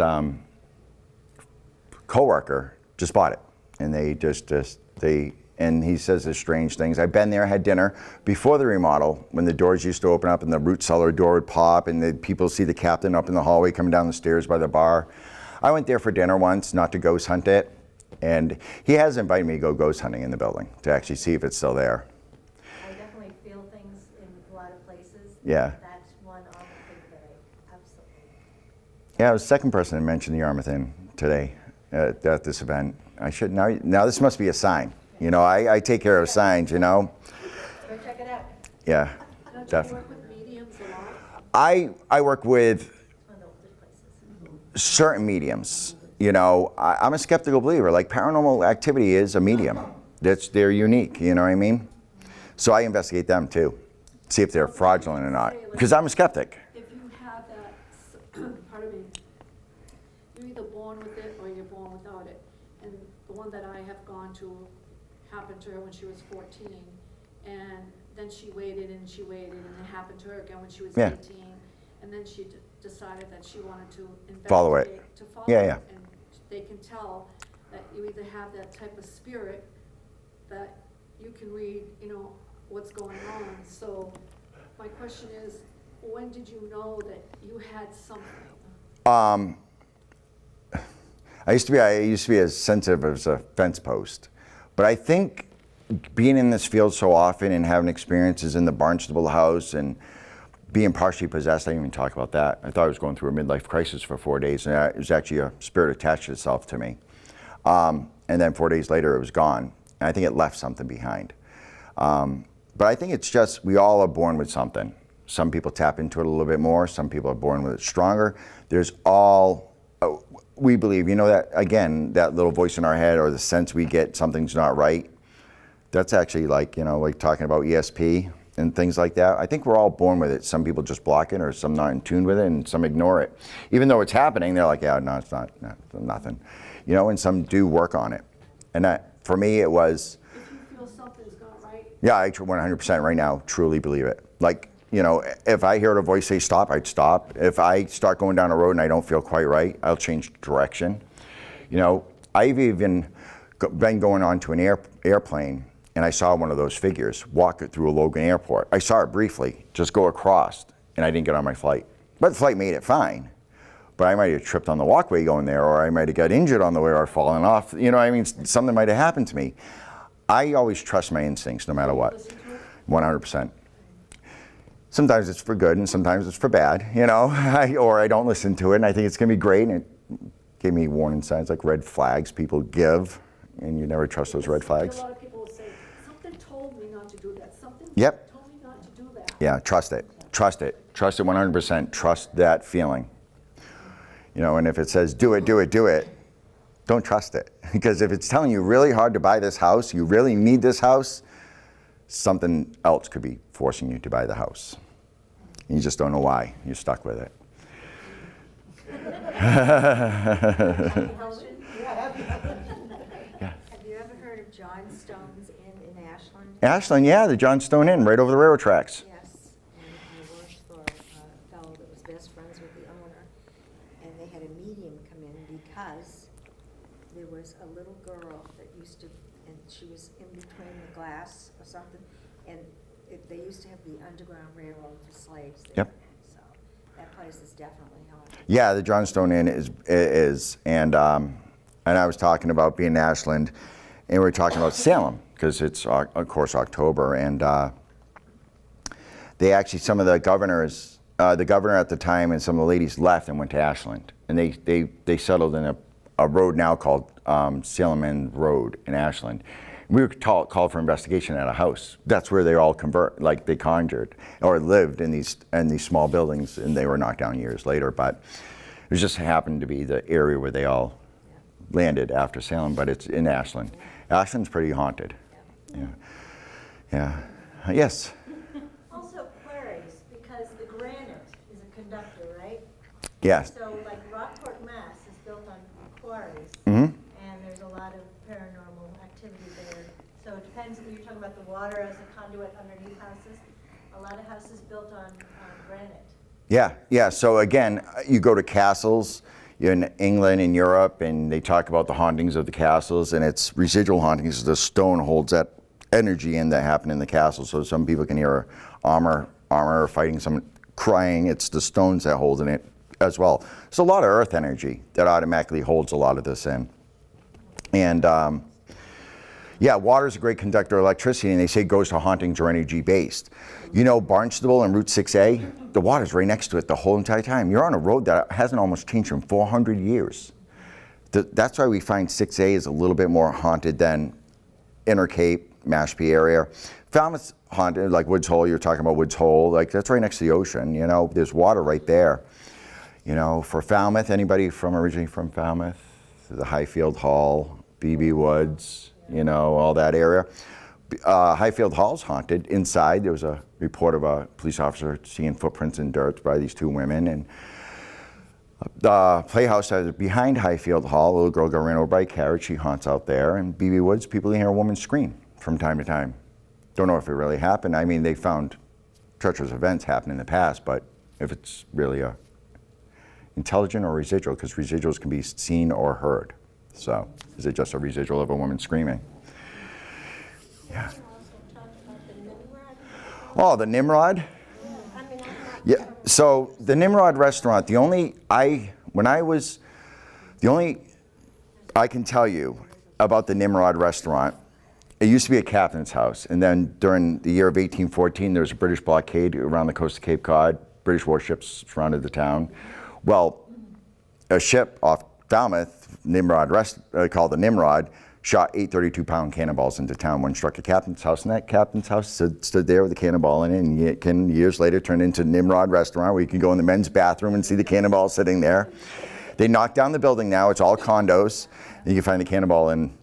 coworker just bought it, and and he says there's strange things. I've been there, had dinner before the remodel when the doors used to open up and the root cellar door would pop, and the people see the captain up in the hallway coming down the stairs by the bar. I went there for dinner once, not to ghost hunt it, and he has invited me to go ghost hunting in the building to actually see if it's still there. I definitely feel things in a lot of places. Yeah. That's one awful thing that I absolutely. Yeah, I was the second person to mention the Yarmouth Inn today at this event. I should now this must be a sign. You know, I take care of signs, you know. Go check it out. Yeah, Don't you definitely. work with mediums a lot? I work with It's one of the oldest places. certain mediums. You know, I'm a skeptical believer. Like paranormal activity is a medium. They're unique. You know what I mean? So I investigate them too, see if they're fraudulent or not. Because I'm a skeptic. If you have that, pardon me, you're either born with it or you're born without it. And the one that I have gone to happened to her when she was 14. And then she waited and she waited, and it happened to her again when she was Yeah. 18. And then she decided that she wanted to investigate. Follow it. To follow Yeah, it. yeah. And they can tell that you either have that type of spirit that you can read, what's going on. So my question is, when did you know that you had something? I used to be as sensitive as a fence post, but I think being in this field so often and having experiences in the Barnstable house and being partially possessed, I didn't even talk about that. I thought I was going through a midlife crisis for 4 days, and it was actually a spirit attached itself to me. And then 4 days later, it was gone. And I think it left something behind. But I think it's just, we all are born with something. Some people tap into it a little bit more. Some people are born with it stronger. There's all, we believe, that, again, that little voice in our head or the sense we get something's not right. That's actually like, like talking about ESP and things like that. I think we're all born with it. Some people just block it, or some not in tune with it, and some ignore it. Even though it's happening, they're like, yeah, no, it's not, no, nothing. And some do work on it. And that, for me, it was, If you feel something's not right, yeah, I 100% right now truly believe it. Like, if I hear a voice say stop, I'd stop. If I start going down a road and I don't feel quite right, I'll change direction. I've even been going onto an airplane, and I saw one of those figures walk it through a Logan airport. I saw it briefly, just go across, and I didn't get on my flight. But the flight made it fine. But I might have tripped on the walkway going there, or I might have got injured on the way or fallen off. Something might have happened to me. I always trust my instincts no matter what, 100%. Sometimes it's for good and sometimes it's for bad, or I don't listen to it and I think it's gonna be great, and it gave me warning signs like red flags people give, and you never trust those red flags. a lot of people will say, something told me not to do that. Something Yep. told me not to do that. Yeah, trust it. Trust it. Trust it 100%. Trust that feeling. And if it says do it, do it, do it, don't trust it. Because if it's telling you really hard to buy this house, you really need this house, something else could be forcing you to buy the house. You just don't know why. You're stuck with it. Have you ever heard of John Stone's Inn in Ashland? Ashland, yeah, the John Stone Inn, right over the railroad tracks. Yes, and I worked for a fellow that was best friends with the owner, and they had a medium come in because there was a little girl that used to, and she was in between the glass or something, and they used to have the Underground Railroad for slaves there. Yep. So that place is definitely haunted. Yeah, the John Stone Inn is, and I was talking about being in Ashland, and we were talking about Salem because it's of course October, and they actually, some of the governors, the governor at the time and some of the ladies left and went to Ashland, and they settled in a road now called Salem Inn Road in Ashland. We were called for investigation at a house. That's where they all they conjured or lived in these small buildings, and they were knocked down years later. But it just happened to be the area where they all landed after Salem. But it's in Ashland. Ashland's pretty haunted. Yeah. Yeah. Yes. Also quarries, because the granite is a conductor, right? Yes. So like Rockport, Mass is built on quarries, Mm-hmm. and there's a lot of paranormal activity there. So it depends, you're talking about the water as a conduit underneath houses. A lot of houses built on granite. Yeah, yeah. So again, you go to castles in England and Europe, and they talk about the hauntings of the castles, and it's residual hauntings. The stone holds that energy in that happened in the castle. So some people can hear armor fighting someone crying. It's the stones that hold in it as well. It's a lot of earth energy that automatically holds a lot of this in. And yeah, water is a great conductor of electricity, and they say ghosts are hauntings are energy based. Barnstable and Route 6A, the water's right next to it the whole entire time. You're on a road that hasn't almost changed in 400 years. That's why we find 6A is a little bit more haunted than Inner Cape, Mashpee area. Falmouth's haunted, like Woods Hole, you're talking about Woods Hole, like that's right next to the ocean, there's water right there. For Falmouth, anybody originally from Falmouth, the Highfield Hall, BB Woods, all that area. Highfield Hall's haunted. Inside, there was a report of a police officer seeing footprints in dirt by these two women. And the playhouse that is behind Highfield Hall, a little girl got ran over by a carriage. She haunts out there. And BB Woods, people hear a woman scream from time to time. Don't know if it really happened. I mean, they found treacherous events happen in the past, but if it's really intelligent or residual, because residuals can be seen or heard. So, is it just a residual of a woman screaming? You also talk about the Nimrod. Oh, the Nimrod? I mean, I'm not. Yeah, so the Nimrod restaurant, the only I can tell you about the Nimrod restaurant, it used to be a captain's house, and then during the year of 1814, there was a British blockade around the coast of Cape Cod. British warships surrounded the town. Well, a ship off Falmouth, called the Nimrod, shot 8 32-pound cannonballs into town. One struck a captain's house, and that captain's house stood there with a cannonball in it, and it can, years later, turn into Nimrod Restaurant, where you can go in the men's bathroom and see the cannonball sitting there. They knocked down the building now. It's all condos. And you can find the cannonball in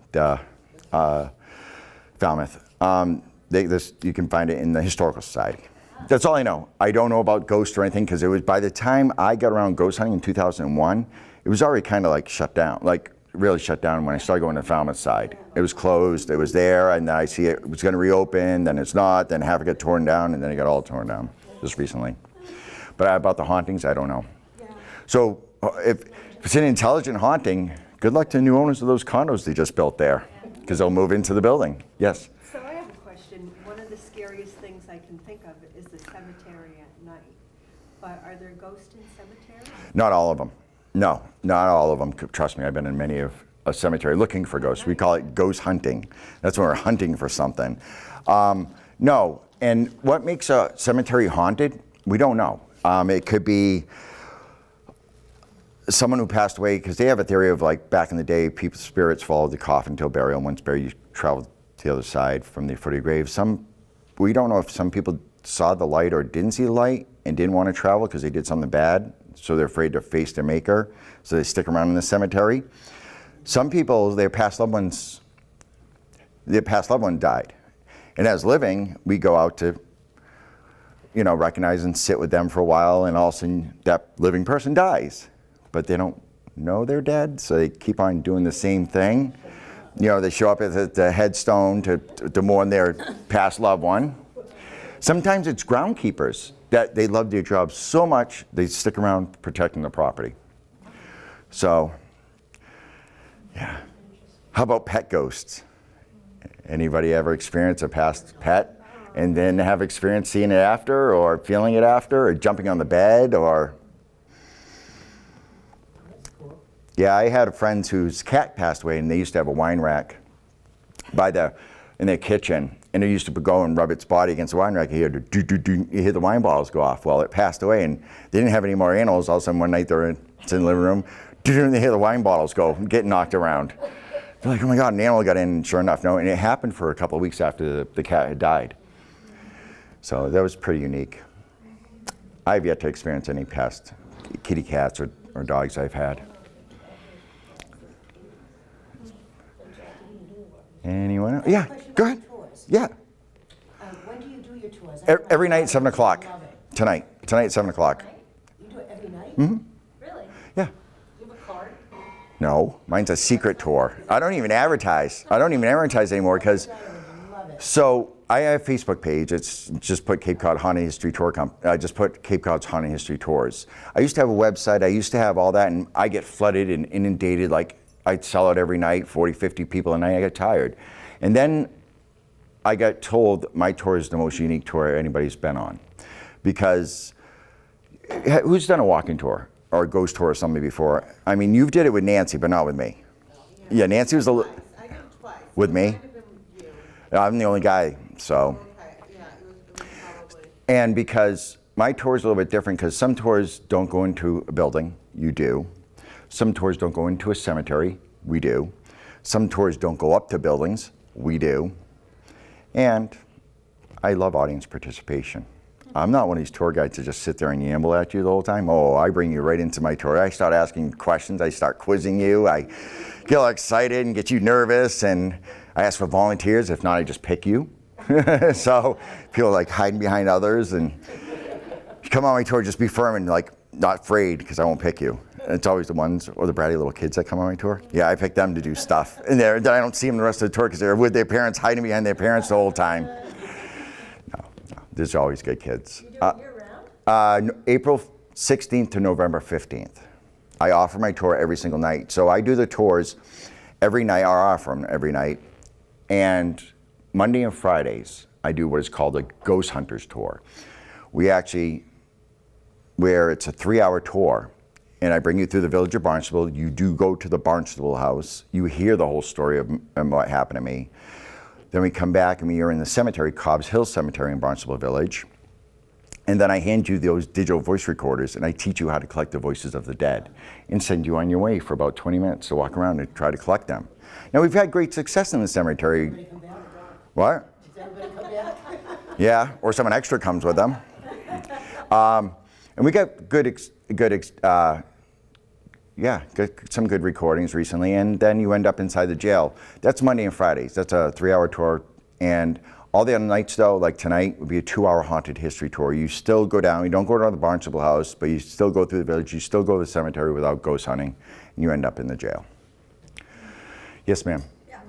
Falmouth. You can find it in the Historical Society. That's all I know. I don't know about ghosts or anything, because it was, by the time I got around ghost hunting in 2001, it was already kind of like shut down, like really shut down when I started going to the Falmouth side. It was closed, it was there, and I see it was going to reopen, then it's not, then half it got torn down, and then it got all torn down just recently. But about the hauntings, I don't know. So if it's an intelligent haunting, good luck to the new owners of those condos they just built there, because they'll move into the building. Yes? So I have a question. One of the scariest things I can think of is the cemetery at night. But are there ghosts in cemeteries? Not all of them. No, not all of them. Trust me, I've been in many of a cemetery looking for ghosts. We call it ghost hunting. That's when we're hunting for something. No, and what makes a cemetery haunted, we don't know. It could be someone who passed away, because they have a theory of, like, back in the day, people's spirits followed the coffin until burial. Once buried, you traveled to the other side from the foot of the grave. We don't know if some people saw the light or didn't see the light and didn't want to travel because they did something bad, so they're afraid to face their maker, so they stick around in the cemetery. Some people, their past loved one died. And as living, we go out to, recognize and sit with them for a while, and all of a sudden that living person dies. But they don't know they're dead, so they keep on doing the same thing. They show up at the headstone to mourn their past loved one. Sometimes it's groundkeepers that they love their job so much they stick around protecting the property. So, yeah. How about pet ghosts? Anybody ever experience a past pet and then have experience seeing it after, or feeling it after, or jumping on the bed, or? Yeah, I had friends whose cat passed away, and they used to have a wine rack in their kitchen, and they used to go and rub its body against the wine rack. You hear the wine bottles go off. Well, it passed away, and they didn't have any more animals. All of a sudden, one night they're in the living room, and they hear the wine bottles get knocked around. They're like, "Oh my God!" An animal got in, and sure enough, no. And it happened for a couple of weeks after the cat had died. So that was pretty unique. I've yet to experience any past kitty cats or dogs I've had. Anyone else? Yeah, go ahead. Yeah. When do you do your tours? Every night at 7 o'clock. Love it. Tonight at 7 o'clock. You do it every night? Mm-hmm. Really? Yeah. You have a card? No, mine's a secret tour. I don't even advertise. Anymore because, Love it. so I have a Facebook page. It's just put Cape Cod Haunted History Tour. I just put Cape Cod's Haunted History Tours. I used to have a website. I used to have all that, and I get flooded and inundated. Like, I'd sell it every night, 40, 50 people a night. I got tired. And then I got told my tour is the most unique tour anybody's been on. Because who's done a walking tour or a ghost tour or something before? I mean, you did it with Nancy, but not with me. Yeah, Nancy was I did twice. with me. Might have been with you. I'm the only guy, so. Okay, yeah, it was probably. And because my tour is a little bit different, because some tours don't go into a building, you do. Some tours don't go into a cemetery, we do. Some tours don't go up to buildings, we do. And I love audience participation. I'm not one of these tour guides that just sit there and yamble at you the whole time. Oh, I bring you right into my tour. I start asking questions, I start quizzing you, I get all excited and get you nervous, and I ask for volunteers. If not, I just pick you. So people like hiding behind others, and if you come on my tour, just be firm and like not afraid, because I won't pick you. It's always the ones, or the bratty little kids that come on my tour. Yeah, I pick them to do stuff. And then I don't see them the rest of the tour because they're with their parents, hiding behind their parents the whole time. No, there's always good kids. You do it year-round? April 16th to November 15th. I offer my tour every single night. So I do the tours every night, or offer them every night. And Monday and Fridays, I do what is called a Ghost Hunters Tour. Where it's a 3-hour tour, and I bring you through the village of Barnstable. You do go to the Barnstable house. You hear the whole story of what happened to me. Then we come back and we are in the cemetery, Cobb's Hill Cemetery in Barnstable Village. And then I hand you those digital voice recorders and I teach you how to collect the voices of the dead and send you on your way for about 20 minutes to walk around and try to collect them. Now we've had great success in the cemetery. What? Yeah, or someone extra comes with them. And we got some good recordings recently, and then you end up inside the jail. That's Monday and Fridays. That's a 3-hour tour, and all the other nights though, like tonight, would be a 2-hour haunted history tour. You still go down, you don't go to the Barnstable house, but you still go through the village, you still go to the cemetery without ghost hunting, and you end up in the jail. Yes, ma'am? Yeah,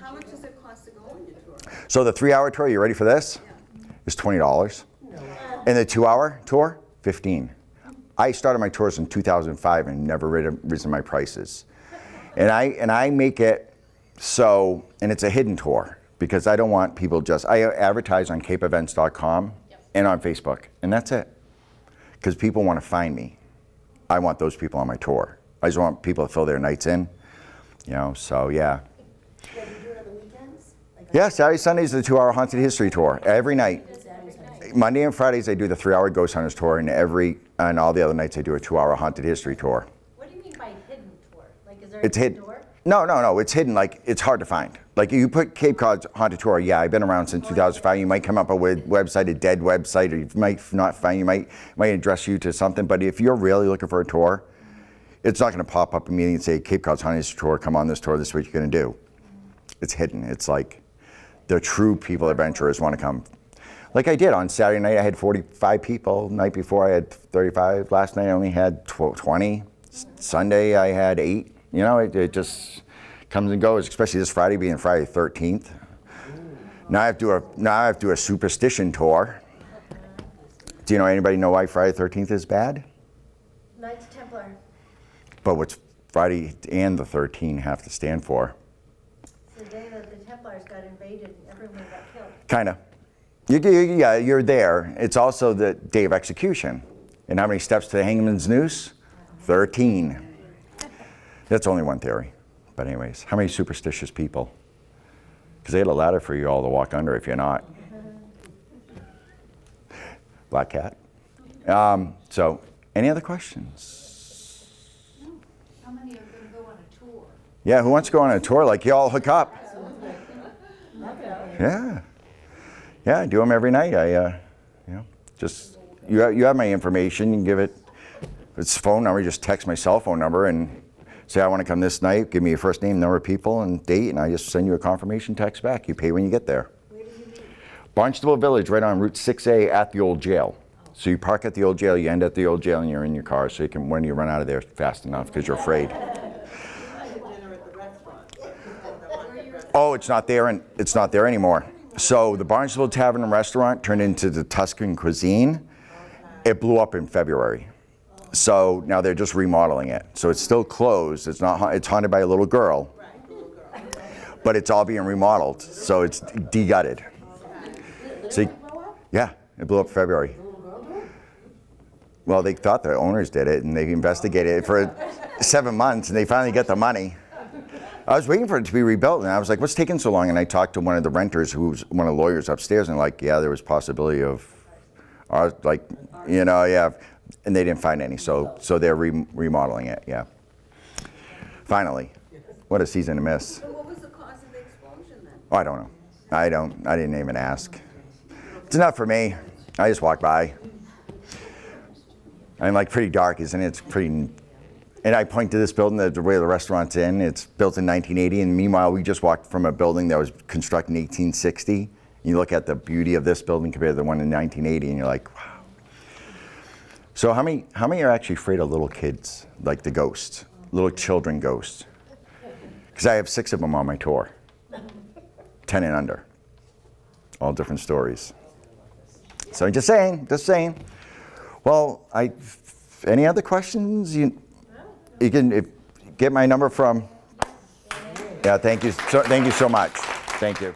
how much does it cost to go on your tour? So the 3-hour tour, you ready for this? Is $20. And the 2-hour tour, $15. I started my tours in 2005 and never risen my prices. And I make it so, and it's a hidden tour because I don't want people I advertise on capeevents.com and on Facebook, and that's it. Because people want to find me. I want those people on my tour. I just want people to fill their nights in, so yeah. Yeah, do you do it on the weekends? Like Yeah, Saturday, Sundays, the 2-hour haunted history tour, every night. Saturday, Sunday? Monday and Fridays I do the 3-hour Ghost Hunters tour, and all the other nights I do a 2-hour haunted history tour. What do you mean by hidden tour? Like, is there It's a hidden. door? No, it's hidden, like it's hard to find. Like you put Cape Cod Haunted Tour, yeah, I've been around since 2005. You might come up with a website, a dead website, or you might not find, might address you to something, but if you're really looking for a tour, it's not gonna pop up immediately and say, Cape Cod's Haunted History Tour, come on this tour, this is what you're gonna do. It's hidden, it's like the true people adventurers wanna come. Like I did on Saturday night, I had 45 people. Night before I had 35. Last night I only had 20. Sunday I had 8. It just comes and goes, especially this Friday being Friday the 13th. Now I have to do a superstition tour. Do anybody know why Friday the 13th is bad? Knights Templar. But what's Friday and the 13 have to stand for? It's the day that the Templars got invaded and everyone got killed. Kinda. Yeah, you're there. It's also the day of execution. And how many steps to the hangman's noose? 13. That's only one theory. But anyways, how many superstitious people? Because they had a ladder for you all to walk under if you're not. Black cat. So, any other questions? How many are gonna go on a tour? Yeah, who wants to go on a tour? Like you all hook up. Yeah. Yeah, I do them every night. You have my information. You can give its phone number. You just text my cell phone number and say I want to come this night. Give me your first name, number of people, and date, and I just send you a confirmation text back. You pay when you get there. Where do you meet? Barnstable Village, right on Route 6A at the old jail. So you park at the old jail, you end at the old jail, and you're in your car, so you can when you run out of there fast enough because you're afraid. I had dinner at the restaurant. Oh, it's not there anymore. So the Barnstable Tavern and Restaurant turned into the Tuscan Cuisine. It blew up in February. So now they're just remodeling it. So it's still closed. It's haunted by a little girl. But it's all being remodeled. So it's de-gutted. So yeah, it blew up in February. Well, they thought the owners did it and they investigated it for 7 months and they finally got the money. I was waiting for it to be rebuilt, and I was like, what's taking so long? And I talked to one of the renters, who's one of the lawyers upstairs, and like, yeah, there was possibility of, and they didn't find any, so they're remodeling it, yeah. Finally. What a season to miss. So what was the cause of the explosion then? Oh, I don't know. I didn't even ask. It's enough for me. I just walked by. I'm like pretty dark, isn't it? It's pretty. And I point to this building, the way the restaurant's in. It's built in 1980, and meanwhile, we just walked from a building that was constructed in 1860. You look at the beauty of this building compared to the one in 1980, and you're like, wow. So how many are actually afraid of little kids, like the ghosts, little children ghosts? Because I have 6 of them on my tour, 10 and under, all different stories. So just saying. Well, any other questions? You can get my number from. Yeah, thank you so much. Thank you.